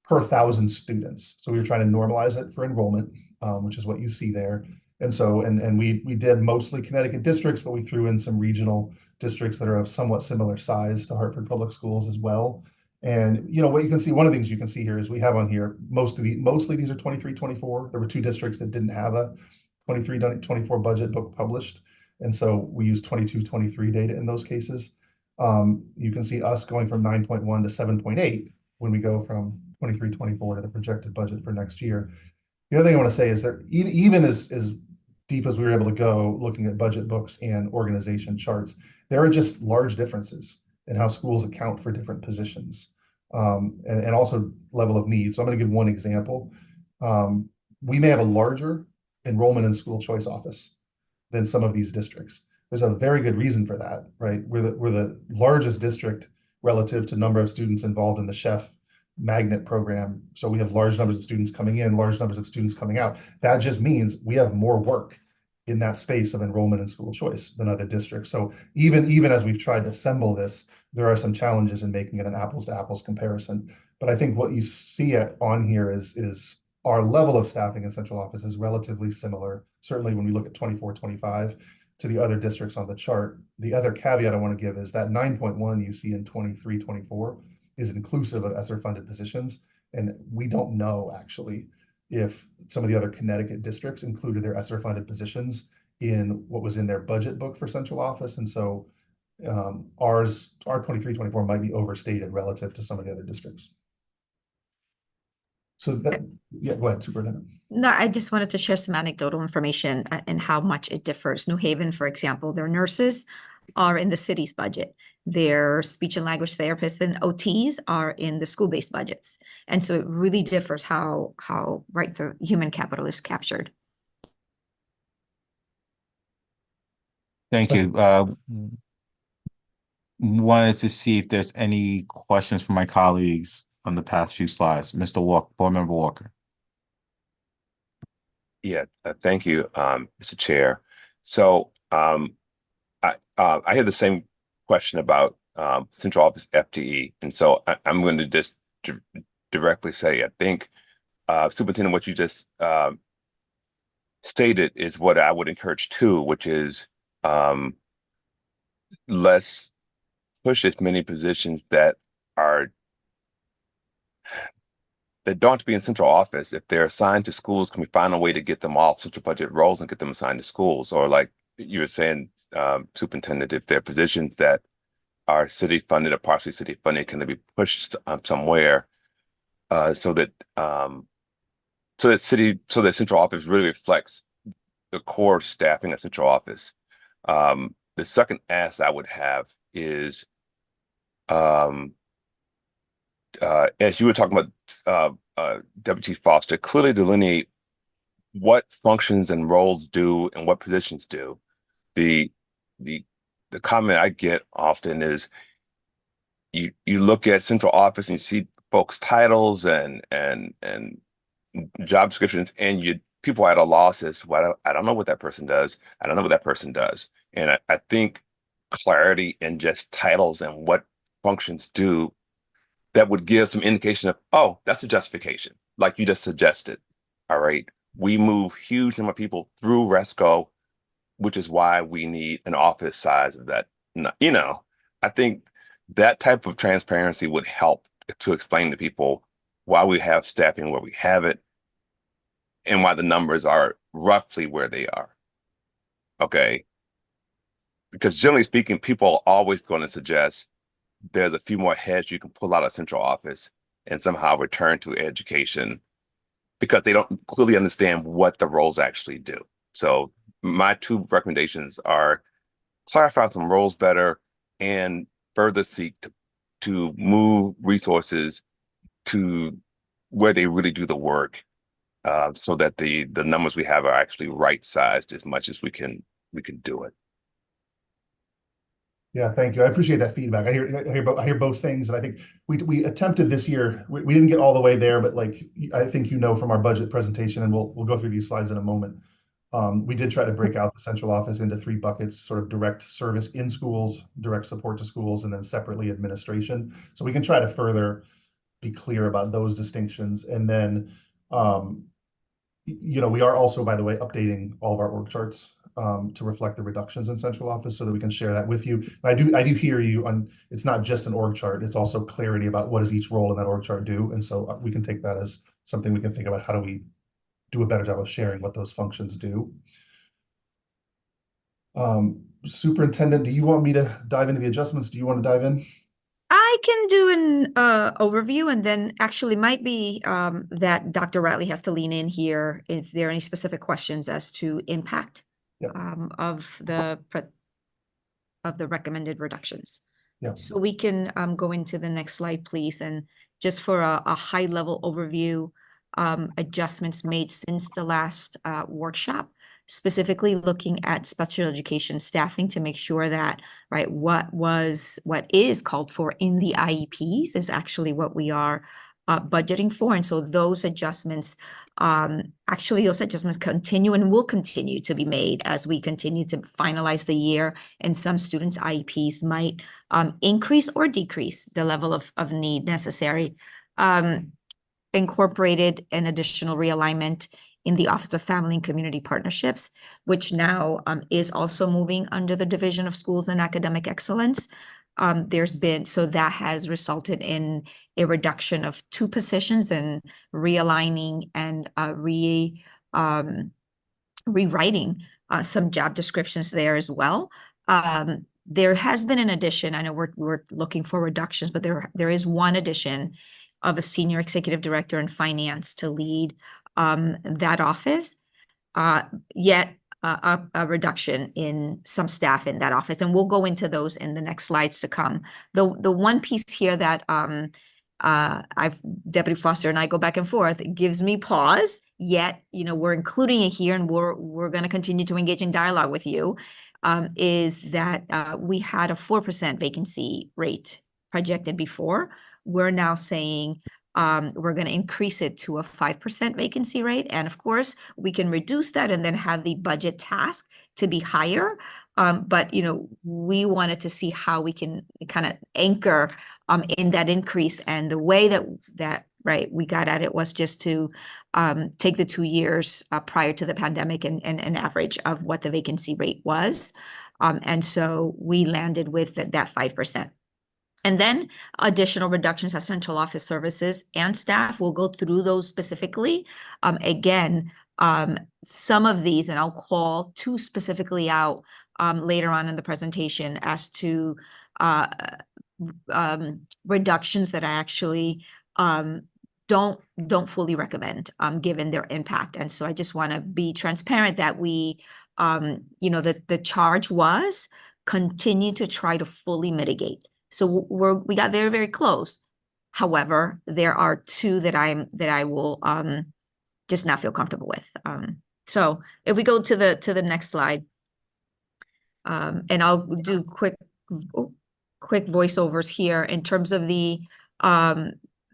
per 1,000 students. So we were trying to normalize it for enrollment, which is what you see there. And so, and we did mostly Connecticut districts, but we threw in some regional districts that are of somewhat similar size to Hartford Public Schools as well. And what you can see, one of the things you can see here is we have on here, mostly these are 23-24. There were two districts that didn't have a 23-24 budget book published. And so we use 22-23 data in those cases. You can see us going from 9.1 to 7.8 when we go from 23-24 to the projected budget for next year. The other thing I want to say is that even as deep as we were able to go looking at budget books and organization charts, there are just large differences in how schools account for different positions. and also level of need. So I'm going to give one example. We may have a larger enrollment in school choice office than some of these districts. There's a very good reason for that, right? We're the largest district relative to number of students involved in the Chef magnet program. So we have large numbers of students coming in, large numbers of students coming out. That just means we have more work in that space of enrollment in school choice than other districts. So even as we've tried to assemble this, there are some challenges in making it an apples to apples comparison. But I think what you see on here is our level of staffing in central office is relatively similar. Certainly when we look at 24-25 to the other districts on the chart. The other caveat I want to give is that 9.1 you see in 23-24 is inclusive of ESSER funded positions. And we don't know actually if some of the other Connecticut districts included their ESSER funded positions in what was in their budget book for central office. And so our 23-24 might be overstated relative to some of the other districts. So that, yeah, go ahead, Superintendent. No, I just wanted to share some anecdotal information and how much it differs. New Haven, for example, their nurses are in the city's budget. Their speech and language therapists and OTs are in the school-based budgets. And so it really differs how right, the human capital is captured. Thank you. Wanted to see if there's any questions from my colleagues on the past few slides. Mr. Walker, Board Member Walker. Yeah, thank you, Mr. Chair. So I had the same question about central office FTE, and so I'm going to just directly say I think, Superintendent, what you just stated is what I would encourage too, which is let's push as many positions that don't have to be in central office. If they're assigned to schools, can we find a way to get them off central budget roles and get them assigned to schools? Or like you were saying, Superintendent, if there are positions that are city funded or partially city funded, can they be pushed somewhere so that central office really reflects the core staffing of central office? The second ask I would have is, as you were talking about, Deputy Foster, clearly delineate what functions and roles do and what positions do. The comment I get often is you look at central office and you see folks' titles and job descriptions, and people are at a loss as to I don't know what that person does. I don't know what that person does. And I think clarity in just titles and what functions do, that would give some indication of, oh, that's a justification, like you just suggested. All right. We move huge number of people through RESCO, which is why we need an office size of that. You know, I think that type of transparency would help to explain to people why we have staffing where we have it and why the numbers are roughly where they are. Okay. Because generally speaking, people are always going to suggest there's a few more heads you can pull out of central office and somehow return to education, because they don't clearly understand what the roles actually do. So my two recommendations are clarify some roles better and further seek to move resources to where they really do the work, so that the numbers we have are actually right-sized as much as we can do it. Yeah, thank you. I appreciate that feedback. I hear both things, and I think we attempted this year. We didn't get all the way there, but like I think you know from our budget presentation, and we'll go through these slides in a moment. We did try to break out the central office into 3 buckets: sort of direct service in schools, direct support to schools, and then separately administration. So we can try to further be clear about those distinctions. And then, you know, we are also, by the way, updating all of our org charts to reflect the reductions in central office so that we can share that with you. And I do hear you on, it's not just an org chart, it's also clarity about what does each role in that org chart do. And so we can take that as something we can think about, how do we do a better job of sharing what those functions do. Superintendent, do you want me to dive into the adjustments? Do you want to dive in? I can do an overview, and then actually might be that Dr. Riley has to lean in here if there are any specific questions as to impact. Yep. Of the recommended reductions. Yeah. So we can go into the next slide, please. And just for a high level overview, adjustments made since the last workshop, specifically looking at special education staffing to make sure that, right, what is called for in the IEPs is actually what we are budgeting for. And so those adjustments, those adjustments continue and will continue to be made as we continue to finalize the year. And some students' IEPs might increase or decrease the level of need necessary. Incorporated an additional realignment in the Office of Family and Community Partnerships, which now is also moving under the Division of Schools and Academic Excellence. That has resulted in a reduction of 2 positions and realigning and rewriting some job descriptions there as well. There has been an addition. I know we're looking for reductions, but there is one addition of a senior executive director in finance to lead that office. Yet a reduction in some staff in that office, and we'll go into those in the next slides to come. The one piece here that Deputy Foster and I go back and forth, it gives me pause, yet, we're including it here and we're going to continue to engage in dialogue with you, is that we had a 4% vacancy rate projected before. We're now saying we're going to increase it to a 5% vacancy rate. And of course, we can reduce that and then have the budget task to be higher. But, we wanted to see how we can kind of anchor in that increase. And the way that we got at it was just to take the 2 years prior to the pandemic and an average of what the vacancy rate was. And so we landed with that 5%. And then additional reductions at central office services and staff. We'll go through those specifically. Again, some of these, and I'll call 2 specifically out later on in the presentation as to reductions that I actually don't fully recommend given their impact. And so I just want to be transparent that we, the charge was continue to try to fully mitigate. So we got very, very close. However, there are 2 that I will just not feel comfortable with. So if we go to the next slide, and I'll do quick voiceovers here in terms of the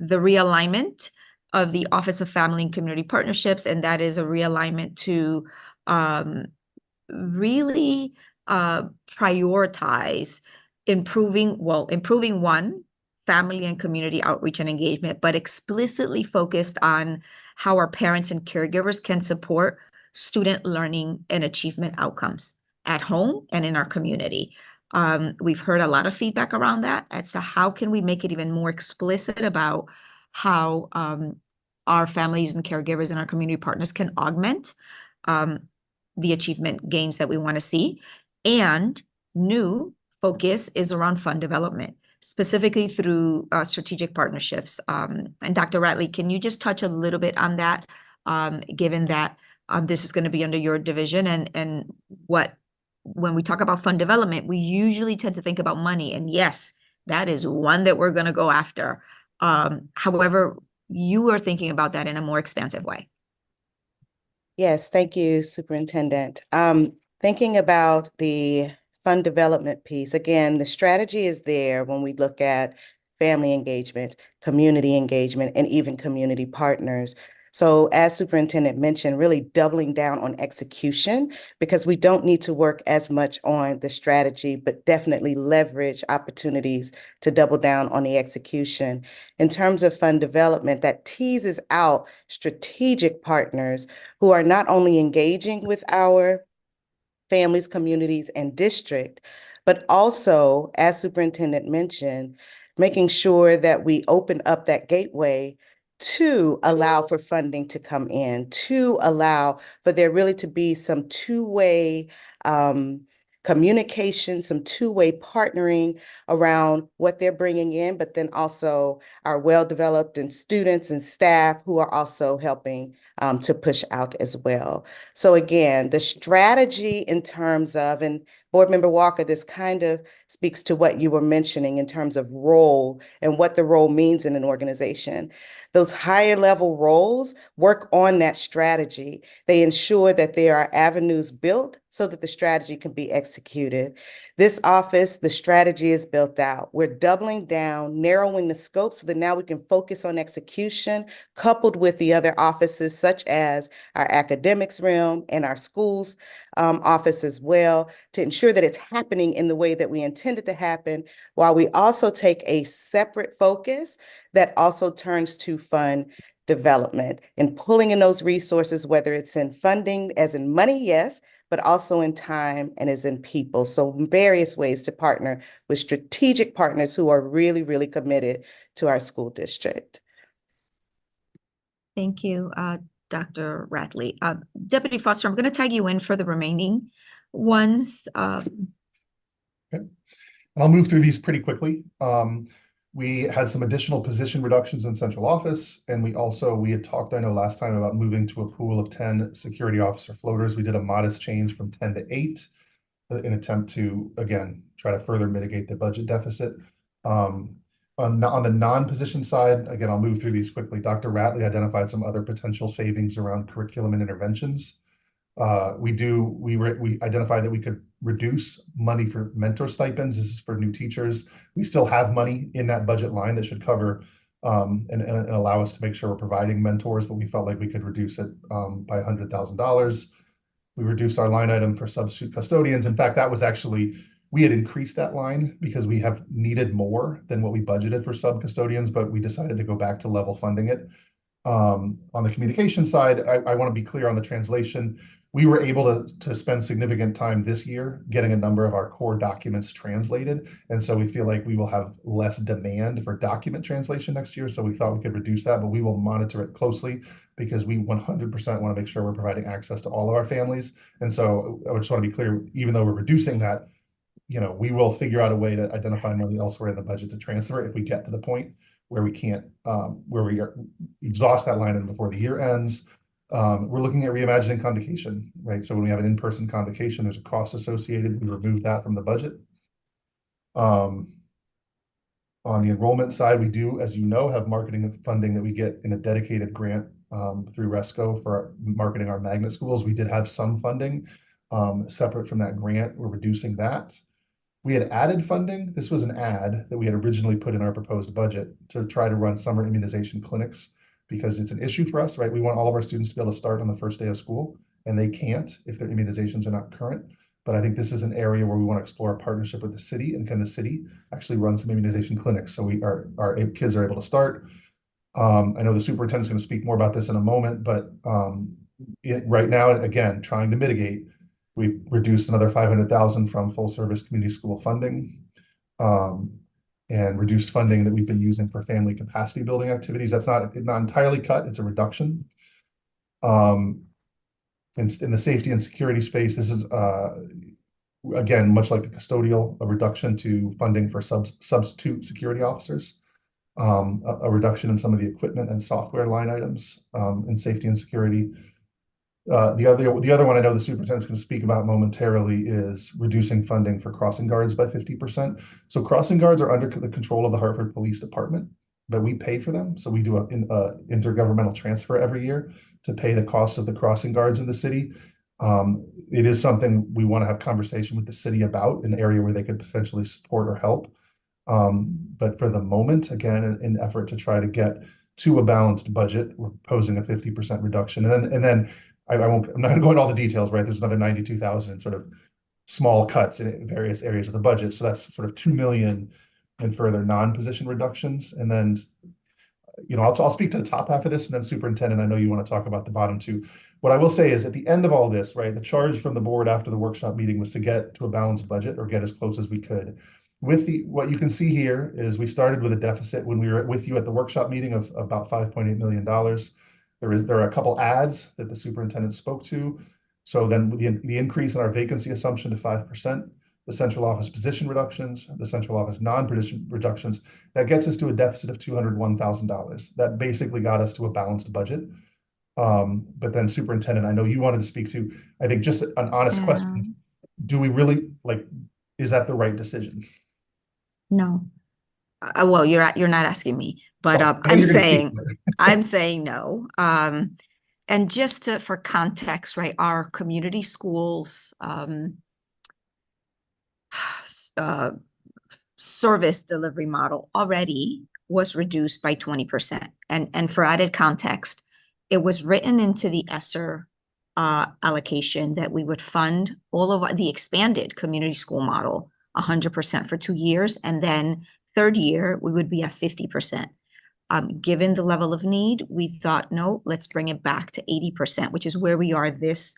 realignment of the Office of Family and Community Partnerships, and that is a realignment to really prioritize improving one, family and community outreach and engagement, but explicitly focused on how our parents and caregivers can support student learning and achievement outcomes at home and in our community. We've heard a lot of feedback around that as to how can we make it even more explicit about how our families and caregivers and our community partners can augment the achievement gains that we want to see. And new focus is around fund development, specifically through strategic partnerships. And Dr. Ratliff, can you just touch a little bit on that, given that this is going to be under your division, and when we talk about fund development, we usually tend to think about money. And yes, that is one that we're going to go after. However, you are thinking about that in a more expansive way. Yes, thank you, Superintendent. Thinking about the fund development piece, again, the strategy is there when we look at family engagement, community engagement, and even community partners. So as Superintendent mentioned, really doubling down on execution, because we don't need to work as much on the strategy, but definitely leverage opportunities to double down on the execution. In terms of fund development, that teases out strategic partners who are not only engaging with our families, communities, and district, but also, as Superintendent mentioned, making sure that we open up that gateway to allow for funding to come in, to allow for there really to be some two-way communication, some two-way partnering around what they're bringing in, but then also our well-developed and students and staff who are also helping to push out as well. So again, the strategy in terms of, and Board Member Walker, this kind of speaks to what you were mentioning in terms of role and what the role means in an organization. Those higher level roles work on that strategy. They ensure that there are avenues built so that the strategy can be executed. This office, the strategy is built out. We're doubling down, narrowing the scope so that now we can focus on execution, coupled with the other offices such as our academics realm and our schools office as well, to ensure that it's happening in the way that we intended to happen, while we also take a separate focus that also turns to fund development and pulling in those resources, whether it's in funding, as in money, yes, but also in time and as in people. So various ways to partner with strategic partners who are really, really committed to our school district. Thank you, Dr. Ratley. Deputy Foster, I'm going to tag you in for the remaining ones. Okay. And I'll move through these pretty quickly. We had some additional position reductions in central office, and we had talked, I know last time, about moving to a pool of 10 security officer floaters. We did a modest change from 10 to 8 in an attempt to, again, try to further mitigate the budget deficit. On the non-position side, again, I'll move through these quickly. Dr. Ratley identified some other potential savings around curriculum and interventions. We identified that we could reduce money for mentor stipends. This is for new teachers. We still have money in that budget line that should cover and allow us to make sure we're providing mentors, but we felt like we could reduce it by $100,000. We reduced our line item for substitute custodians. In fact, that was actually, we had increased that line because we have needed more than what we budgeted for sub custodians, but we decided to go back to level funding it. On the communication side, I want to be clear on the translation. We were able to spend significant time this year getting a number of our core documents translated. And so we feel like we will have less demand for document translation next year. So we thought we could reduce that, but we will monitor it closely because we 100% want to make sure we're providing access to all of our families. And so I just want to be clear, even though we're reducing that, we will figure out a way to identify money elsewhere in the budget to transfer if we get to the point where we can't, where we exhaust that line item before the year ends. We're looking at reimagining convocation, right? So when we have an in-person convocation, there's a cost associated. We removed that from the budget. On the enrollment side, we do, as you know, have marketing funding that we get in a dedicated grant through RESCO for marketing our magnet schools. We did have some funding separate from that grant. We're reducing that. We had added funding. This was an add that we had originally put in our proposed budget to try to run summer immunization clinics, because it's an issue for us, right? We want all of our students to be able to start on the first day of school, and they can't if their immunizations are not current. But I think this is an area where we want to explore a partnership with the city, and can the city actually run some immunization clinics so our kids are able to start. I know the superintendent's going to speak more about this in a moment, but right now, again, trying to mitigate, we've reduced another $500,000 from full service community school funding. And reduced funding that we've been using for family capacity building activities. That's not entirely cut, it's a reduction. In the safety and security space, this is, again, much like the custodial, a reduction to funding for substitute security officers, a reduction in some of the equipment and software line items in safety and security. The other one I know the superintendent's going to speak about momentarily is reducing funding for crossing guards by 50%. So crossing guards are under the control of the Hartford Police Department, but we pay for them. So we do an intergovernmental transfer every year to pay the cost of the crossing guards in the city. It is something we want to have conversation with the city about, an area where they could potentially support or help. But for the moment, again, in effort to try to get to a balanced budget, we're proposing a 50% reduction. And then I'm not going to go into all the details, right? There's another 92,000 sort of small cuts in various areas of the budget. So that's sort of 2 million in further non-position reductions. And then, I'll speak to the top half of this, and then superintendent, I know you want to talk about the bottom two. What I will say is at the end of all this, right, the charge from the board after the workshop meeting was to get to a balanced budget, or get as close as we could. What you can see here is we started with a deficit when we were with you at the workshop meeting of about $5.8 million. There are a couple adds that the superintendent spoke to. So then the increase in our vacancy assumption to 5%, the central office position reductions, the central office non-position reductions, that gets us to a deficit of $201,000. That basically got us to a balanced budget. But then superintendent, I know you wanted to speak to, I think, just an honest question. do we really is that the right decision? No. Well, you're not asking me, but Oh, I know you're gonna speak. I'm saying no. And just for context, right, our community schools uh, service delivery model already was reduced by 20%. And for added context, it was written into the ESSER allocation that we would fund all of the expanded community school model 100% for 2 years, and then third year we would be at 50%. Given the level of need, we thought, no, let's bring it back to 80%, which is where we are this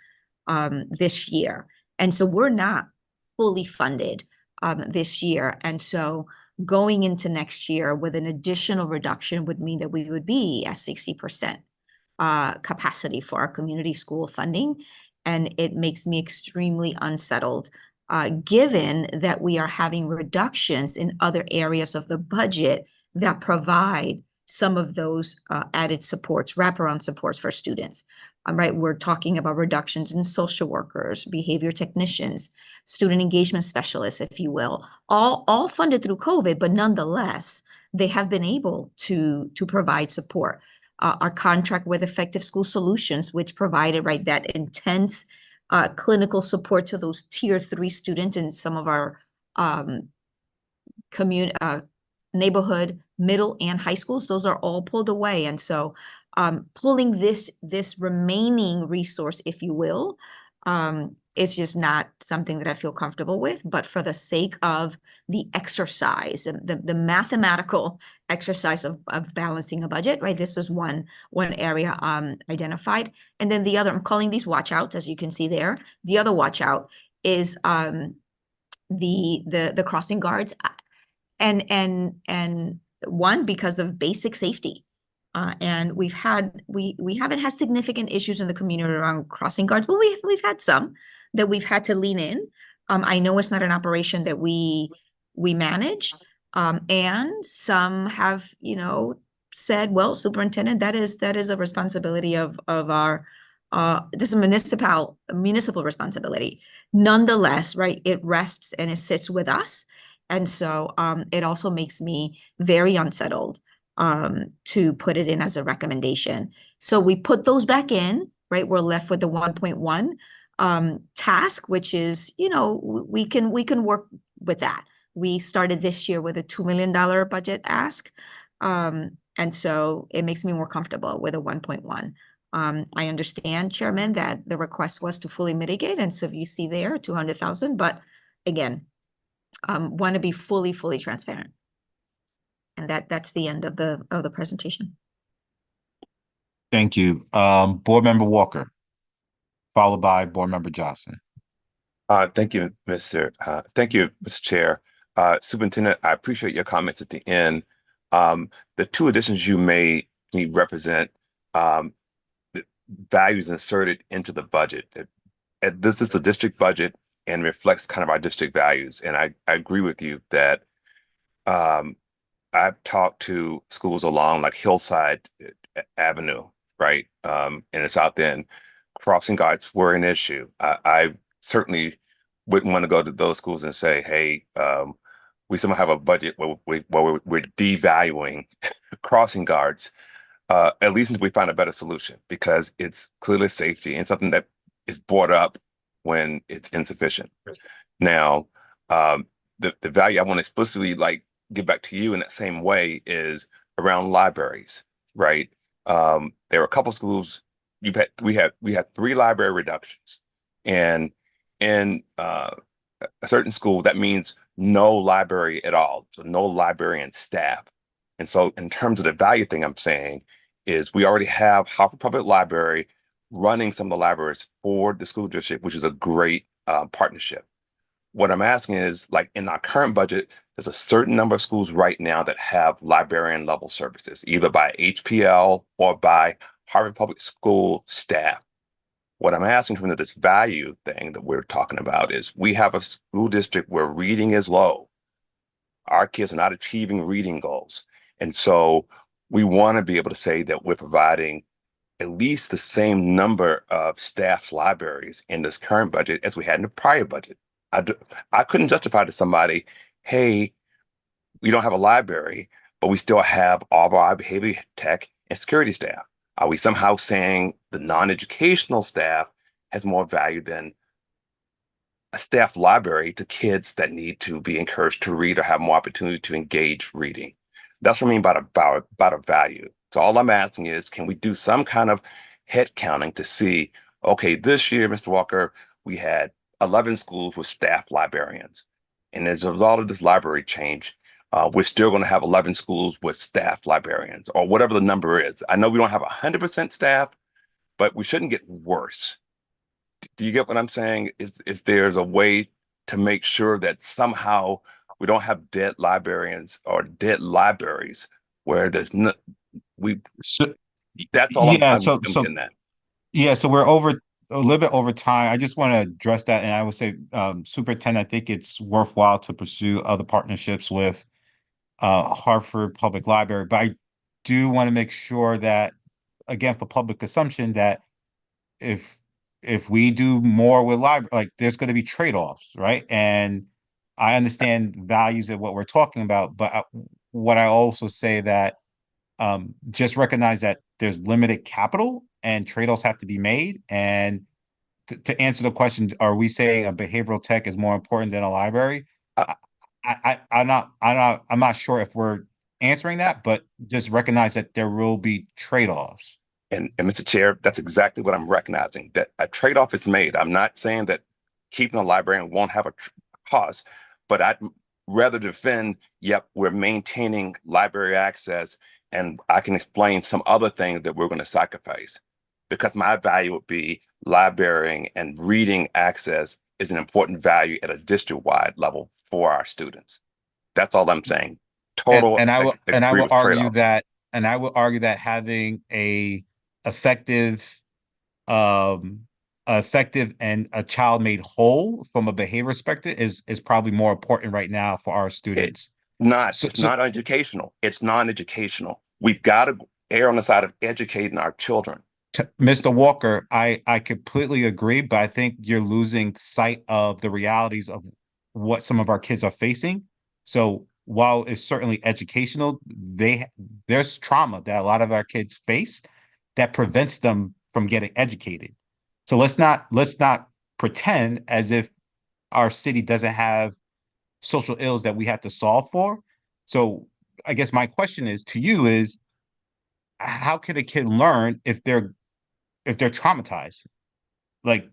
year. And so we're not fully funded this year. And so going into next year with an additional reduction would mean that we would be at 60% capacity for our community school funding. And it makes me extremely unsettled, given that we are having reductions in other areas of the budget that provide some of those added supports, wraparound supports for students. Right, we're talking about reductions in social workers, behavior technicians, student engagement specialists, if you will, all funded through COVID, but nonetheless, they have been able to provide support. Our contract with Effective School Solutions, which provided, right, that intense clinical support to those tier 3 students in some of our neighborhood middle and high schools, those are all pulled away. And so pulling this remaining resource, if you will, is just not something that I feel comfortable with. But for the sake of the exercise, the mathematical exercise of balancing a budget, right? This is one area identified. And then the other, I'm calling these watch outs, as you can see there. The other watch out is the crossing guards. And one, because of basic safety. And we haven't had significant issues in the community around crossing guards, but we've had some that we've had to lean in. I know it's not an operation that we manage. And some have, said, well, superintendent, that is a responsibility of our this is municipal responsibility. Nonetheless, right, it rests and it sits with us. And so it also makes me very unsettled to put it in as a recommendation. So we put those back in, right? We're left with the 1.1 task, which is, we can work with that. We started this year with a $2 million budget ask. And so it makes me more comfortable with a 1.1. I understand, Chairman, that the request was to fully mitigate. And so if you see there, 200,000, but again, want to be fully transparent. And that's the end of the presentation. Thank you. Board Member Walker, followed by Board Member Johnson. Thank you, Mr. Chair. Superintendent, I appreciate your comments at the end. The two additions you made represent the values inserted into the budget. This is a district budget and reflects kind of our district values. And I agree with you that I've talked to schools along like Hillside Avenue, right? And it's out there, and crossing guards were an issue. I certainly wouldn't want to go to those schools and say, hey, we somehow have a budget where we're devaluing crossing guards, at least until we find a better solution, because it's clearly safety and something that is brought up when it's insufficient. Now, the value I want to explicitly give back to you in that same way is around libraries, right? There are a couple schools we had 3 library reductions, and in a certain school that means no library at all, so no librarian staff. And so in terms of the value thing, I'm saying is we already have Hartford Public Library running some of the libraries for the school district, which is a great partnership. What I'm asking is, in our current budget, there's a certain number of schools right now that have librarian level services, either by HPL or by Harvard Public School staff. What I'm asking from this value thing that we're talking about is we have a school district where reading is low. Our kids are not achieving reading goals. And so we want to be able to say that we're providing at least the same number of staff libraries in this current budget as we had in the prior budget. I couldn't justify to somebody, hey, we don't have a library, but we still have all of our behavior tech and security staff. Are we somehow saying the non-educational staff has more value than a staff library to kids that need to be encouraged to read or have more opportunity to engage reading? That's what I mean by a value. So all I'm asking is, can we do some kind of head counting to see, okay, this year, Mr. Walker, we had 11 schools with staff librarians. And as a result of this library change, we're still going to have 11 schools with staff librarians or whatever the number is. I know we don't have 100% staff, but we shouldn't get worse. Do you get what I'm saying? If there's a way to make sure that somehow we don't have dead librarians or dead libraries where there's no, we, So, that's all yeah, I'm getting at. yeah, so we're over a little bit over time. I just want to address that, and I would say, Superintendent, I think it's worthwhile to pursue other partnerships with Hartford Public Library, but I do want to make sure that, again, for public consumption, that if we do more with library, like there's going to be trade-offs, right? And I understand values of what we're talking about, but what I also say that just recognize that there's limited capital and trade-offs have to be made. And to answer the question, are we saying a behavioral tech is more important than a library? Uh, I'm not sure if we're answering that, but just recognize that there will be trade-offs. And Mr. Chair, that's exactly what I'm recognizing, that a trade-off is made. I'm not saying that keeping a librarian won't have a cost, but I'd rather defend, yep, we're maintaining library access, and I can explain some other things that we're going to sacrifice, because my value would be librarying and reading access is an important value at a district-wide level for our students. That's all I'm saying. Total And I will argue trade-off. that, having a effective and a child made whole from a behavior perspective is probably more important right now for our students. It's not educational. It's non-educational. We've got to err on the side of educating our children. Mr. Walker, I completely agree, but I think you're losing sight of the realities of what some of our kids are facing. So while it's certainly educational, there's trauma that a lot of our kids face that prevents them from getting educated. So let's not pretend as if our city doesn't have social ills that we have to solve for. So I guess my question is to you is, how can a kid learn if they're traumatized? Like,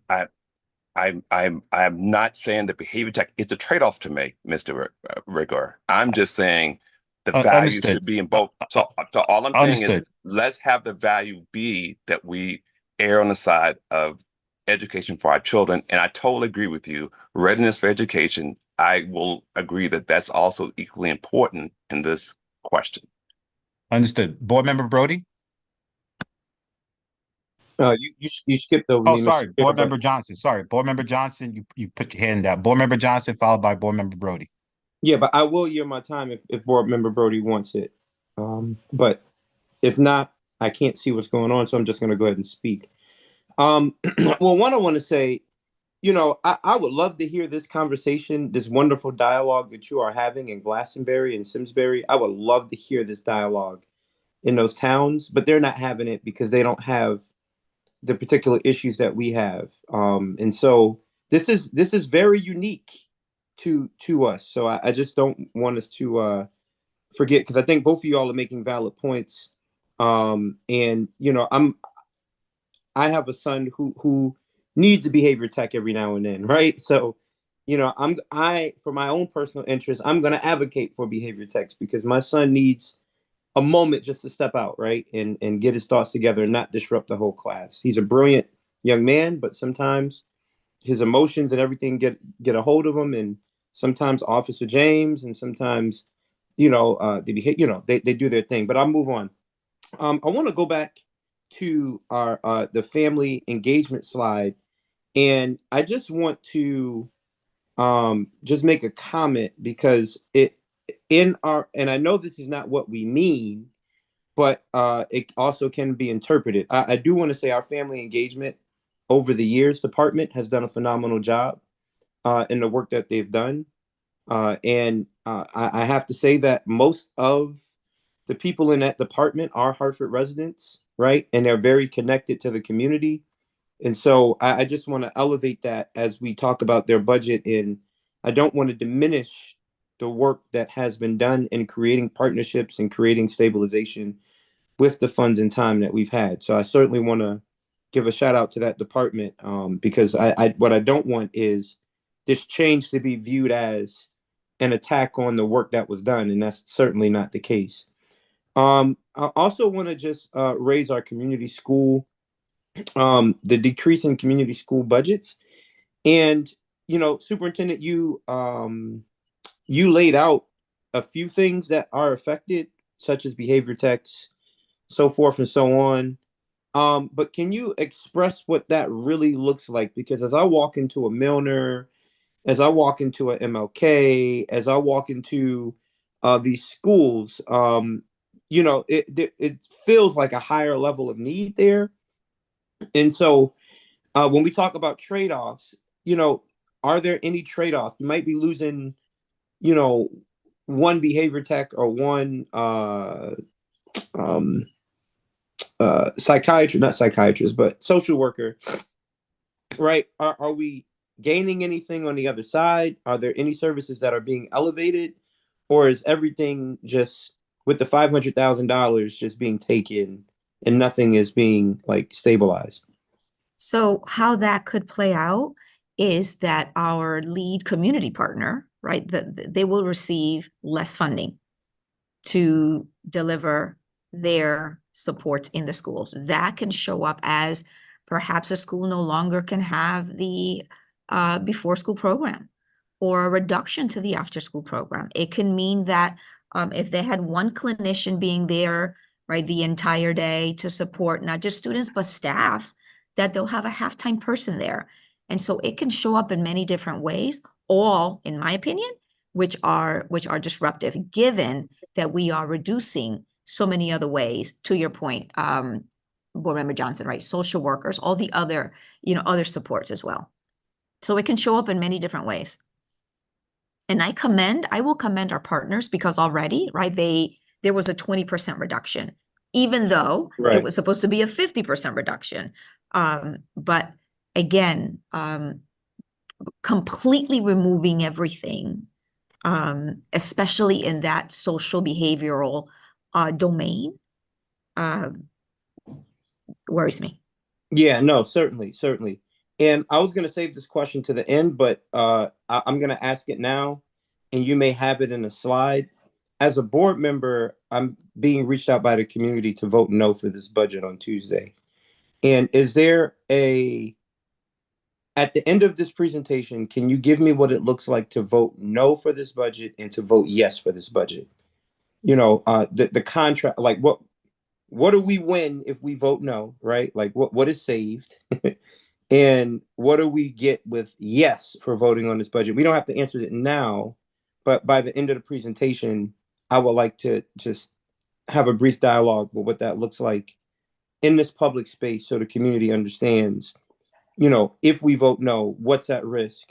I'm not saying that behavior tech is a trade-off to make, Mr. Rigor. I'm just saying the value understood. should be in both. So all I'm saying Understood. is, let's have the value be that we err on the side of education for our children. And I totally agree with you. Readiness for education, I will agree that that's also equally important in this question. Understood. Board Member Brody? You skipped over Oh, me, sorry. Mr. Chair, Board but Member Johnson. Sorry. Board Member Johnson, you put your hand down. Board Member Johnson, followed by Board Member Brody. yeah, but I will yield my time if Board Member Brody wants it. But if not, I can't see what's going on, so I'm just going to go ahead and speak. Well, one, I want to say, I would love to hear this conversation, this wonderful dialogue that you are having in Glastonbury and Simsbury. I would love to hear this dialogue in those towns, but they're not having it because they don't have the particular issues that we have. And so this is very unique to us. So I just don't want us to forget, because I think both of y'all are making valid points. And I have a son who needs a behavior tech every now and then, right? So, I for my own personal interest, I'm gonna advocate for behavior techs because my son needs a moment just to step out, right? And get his thoughts together and not disrupt the whole class. He's a brilliant young man, but sometimes his emotions and everything get a hold of him. And sometimes Officer James and sometimes, they do their thing. But I'll move on. I want to go back to our the family engagement slide, and I just want to just make a comment because and I know this is not what we mean, but it also can be interpreted. I do want to say our family engagement over the years department has done a phenomenal job. in the work that they've done. I have to say that most of the people in that department are Hartford residents, right? And they're very connected to the community. And so I just want to elevate that as we talk about their budget. And I don't want to diminish the work that has been done in creating partnerships and creating stabilization with the funds and time that we've had. So I certainly want to give a shout out to that department, because what I don't want is this change to be viewed as an attack on the work that was done, and that's certainly not the case. I also want to just raise our community school, the decrease in community school budgets. And, Superintendent, you laid out a few things that are affected, such as behavior techs, so forth and so on. But can you express what that really looks like? Because as I walk into a Milner, as I walk into a MLK, as I walk into these schools, it feels like a higher level of need there. And so when we talk about trade-offs, are there any trade-offs? You might be losing, one behavior tech or one psychiatrist, not psychiatrist, but social worker, right? Are we gaining anything on the other side? Are there any services that are being elevated? Or is everything just with the $500,000 just being taken and nothing is being like stabilized? So how that could play out is that our lead community partner, right, they will receive less funding to deliver their supports in the schools. That can show up as perhaps a school no longer can have the before school program or a reduction to the after school program. It can mean that if they had one clinician being there, right, the entire day to support not just students, but staff, that they'll have a half-time person there. And so it can show up in many different ways, all, in my opinion, which are disruptive, given that we are reducing so many other ways, to your point, Board Member Johnson, right? Social workers, all the other, other supports as well. So it can show up in many different ways. And I will commend our partners, because already, right, there was a 20% reduction, even though it was supposed to be a 50% reduction. But again, completely removing everything, especially in that social behavioral domain, worries me. Yeah, no, certainly. And I was going to save this question to the end, but I'm going to ask it now, and you may have it in a slide. As a board member, I'm being reached out by the community to vote no for this budget on Tuesday. And is there at the end of this presentation, can you give me what it looks like to vote no for this budget and to vote yes for this budget? The contract, like what do we win if we vote no, right? Like what is saved? And what do we get with yes for voting on this budget? We don't have to answer it now, but by the end of the presentation, I would like to just have a brief dialogue with what that looks like in this public space so the community understands, if we vote no, what's at risk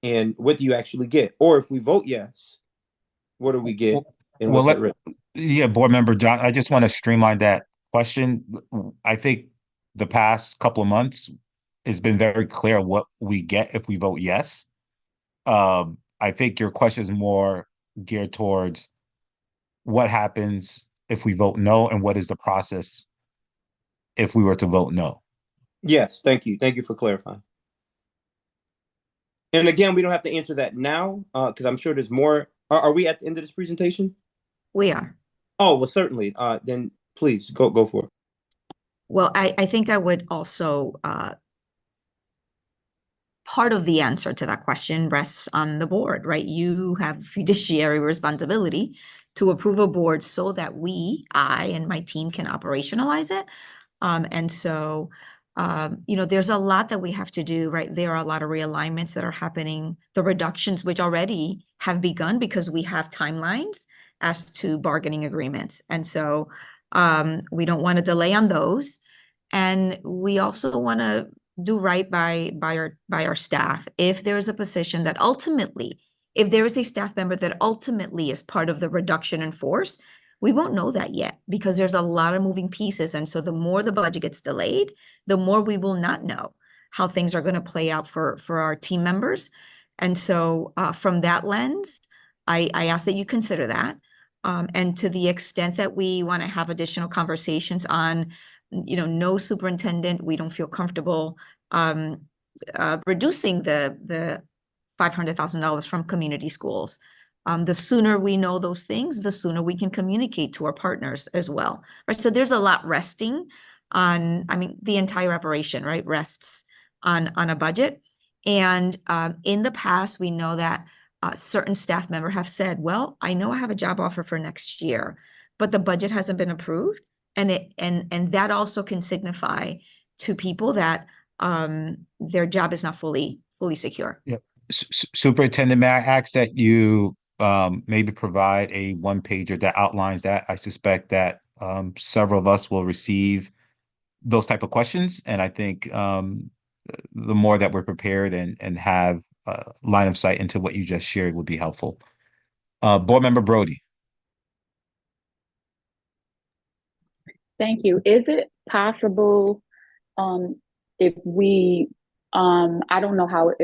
and what do you actually get? Or if we vote yes, what do we get and what's at risk? Yeah, Board Member John, I just want to streamline that question. I think the past couple of months, it's been very clear what we get if we vote yes. I think your question is more geared towards what happens if we vote no, and what is the process if we were to vote no. Yes, thank you. Thank you for clarifying. And again, we don't have to answer that now, because I'm sure there's more. Are we at the end of this presentation? We are. Oh, well, certainly. Then please go for it. Well, I think I would also, part of the answer to that question rests on the board, right? You have fiduciary responsibility to approve a board so that I and my team can operationalize it. And so, there's a lot that we have to do, right? There are a lot of realignments that are happening, the reductions which already have begun because we have timelines as to bargaining agreements. And so we don't want to delay on those. And we also want to do right by our staff. If there is a position that ultimately, if there is a staff member that ultimately is part of the reduction in force, we won't know that yet because there's a lot of moving pieces. And so the more the budget gets delayed, the more we will not know how things are going to play out for our team members. And so from that lens, I ask that you consider that. And to the extent that we want to have additional conversations on, no superintendent, we don't feel comfortable reducing the $500,000 from community schools. The sooner we know those things, the sooner we can communicate to our partners as well, right? So there's a lot resting on, the entire operation, right, rests on a budget. And in the past, we know that certain staff members have said, well, I know I have a job offer for next year, but the budget hasn't been approved. And that also can signify to people that their job is not fully secure. Yeah. Superintendent, may I ask that you maybe provide a one-pager that outlines that? I suspect that several of us will receive those type of questions, and I think the more that we're prepared and have line of sight into what you just shared would be helpful. Board Member Brody. Thank you. Is it possible if we I don't know how it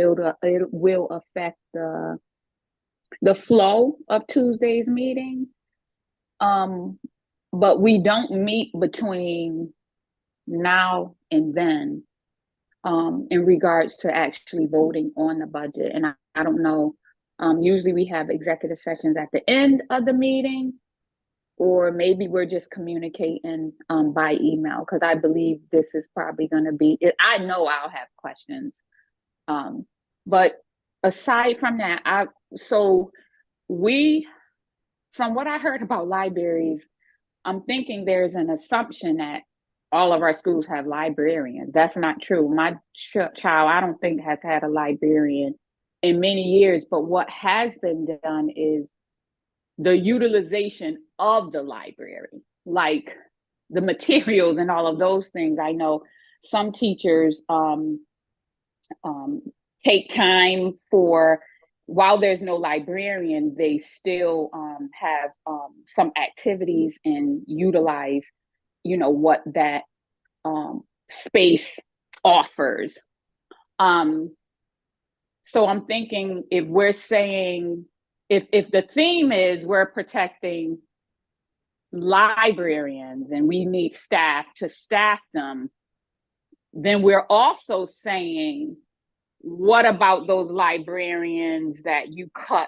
will affect the flow of Tuesday's meeting, but we don't meet between now and then in regards to actually voting on the budget. And I don't know, usually we have executive sessions at the end of the meeting, or maybe we're just communicating by email, because I believe this is probably going to be, I know I'll have questions. But aside from that, from what I heard about libraries, I'm thinking there's an assumption that all of our schools have librarians. That's not true. My child, I don't think, has had a librarian in many years, but what has been done is the utilization of the library, like the materials and all of those things. I know some teachers take time for, while there's no librarian, they still have some activities and utilize, what that space offers. So I'm thinking, if we're saying, if the theme is we're protecting librarians and we need staff to staff them, then we're also saying, what about those librarians that you cut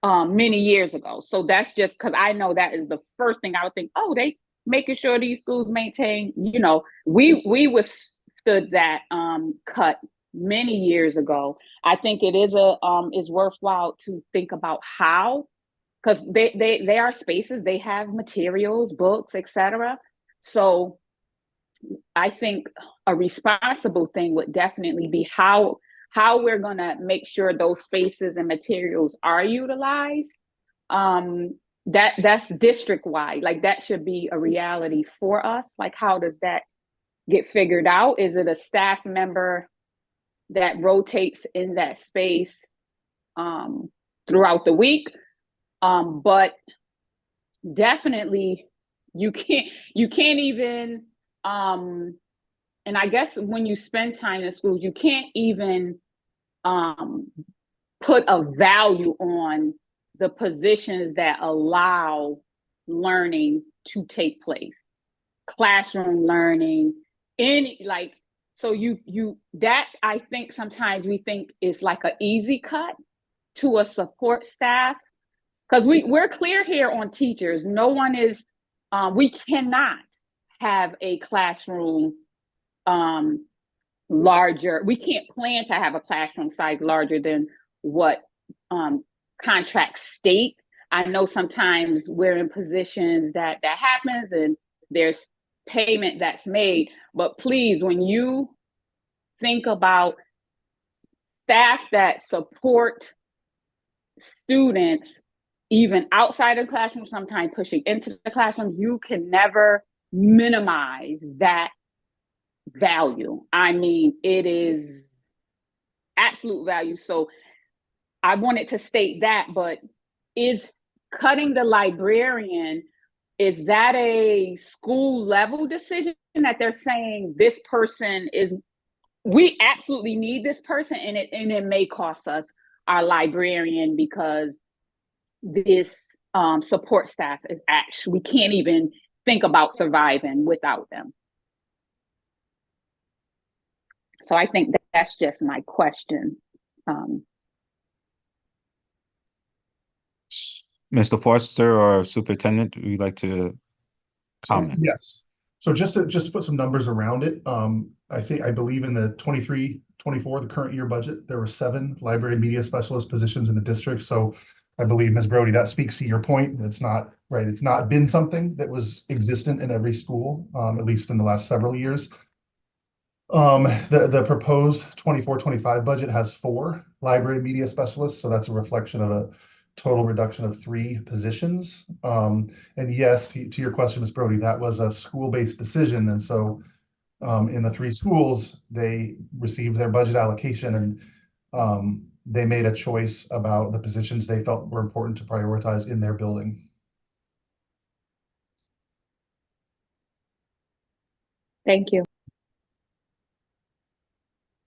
many years ago? So that's just because I know that is the first thing I would think, oh, they making sure these schools maintain, we withstood that cut many years ago. I think it is worthwhile to think about how, because they are spaces, they have materials, books, etc. So I think a responsible thing would definitely be how we're going to make sure those spaces and materials are utilized. That's district-wide. Like, that should be a reality for us. Like, how does that get figured out? Is it a staff member that rotates in that space throughout the week? But definitely you can't even and I guess when you spend time in schools, you can't even put a value on the positions that allow learning to take place. Classroom learning, so that I think sometimes we think is like an easy cut to a support staff, because we're clear here on teachers. No one is, we cannot have a classroom larger. We can't plan to have a classroom size larger than what contracts state. I know sometimes we're in positions that happens and there's payment that's made, but please, when you think about staff that support students, even outside of the classroom, sometimes pushing into the classrooms, you can never minimize value. I mean, it is absolute value. So I wanted to state that, but is cutting the librarian, is that a school level decision that they're saying this person is, we absolutely need this person, and it may cost us our librarian because this support staff is actually, we can't even think about surviving without them. So I think that's just my question. Mr. Forster or Superintendent, would you like to comment? Yes. So just to put some numbers around it, I believe in the 23-24, the current year budget, there were 7 library media specialist positions in the district. So I believe, Ms. Brody, that speaks to your point. It's not right. It's not been something that was existent in every school, at least in the last several years. The proposed 24-25 budget has 4 library media specialists. So that's a reflection of a total reduction of 3 positions. And yes, to your question, Ms. Brody, that was a school-based decision. And so in the 3 schools, they received their budget allocation, and they made a choice about the positions they felt were important to prioritize in their building. Thank you.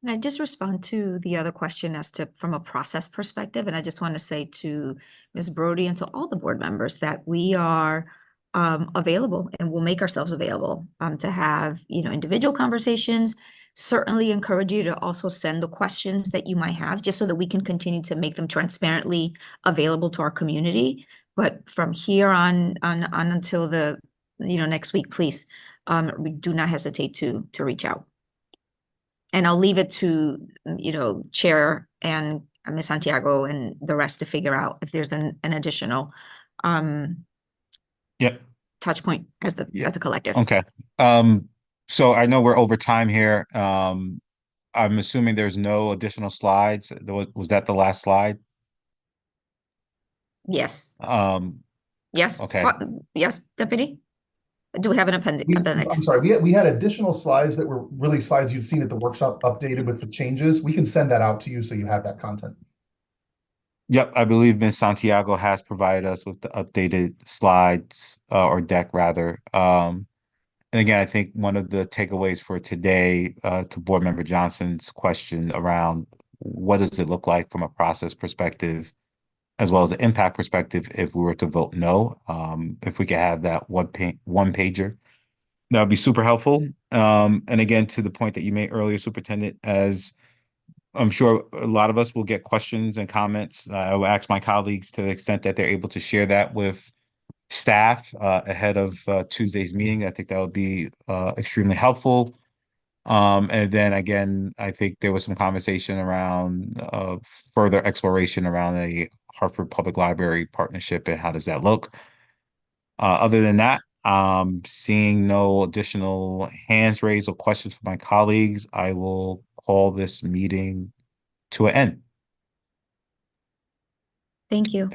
And I just respond to the other question as to from a process perspective. And I just want to say to Ms. Brody and to all the board members that we are available and we'll make ourselves available to have, individual conversations. Certainly encourage you to also send the questions that you might have, just so that we can continue to make them transparently available to our community. But from here on until the, next week, please, do not hesitate to reach out. And I'll leave it to, Chair and Ms. Santiago and the rest to figure out if there's an additional Yep. touch point as a collective. Okay. So I know we're over time here. I'm assuming there's no additional slides. Was that the last slide? Yes. Yes. Okay. Yes, Deputy. Do we have an appendix? I'm sorry, we had additional slides that were really slides you'd seen at the workshop updated with the changes. We can send that out to you so you have that content. Yep, I believe Ms. Santiago has provided us with the updated slides or deck rather. And again, I think one of the takeaways for today to Board Member Johnson's question around what does it look like from a process perspective, as well as an impact perspective, if we were to vote no, if we could have that one pager, that would be super helpful. And again, to the point that you made earlier, Superintendent, as I'm sure a lot of us will get questions and comments. I will ask my colleagues to the extent that they're able to share that with staff ahead of Tuesday's meeting. I think that would be extremely helpful. And then again, I think there was some conversation around further exploration around a Hartford Public Library partnership and how does that look. Other than that, seeing no additional hands raised or questions from my colleagues, I will call this meeting to an end. Thank you.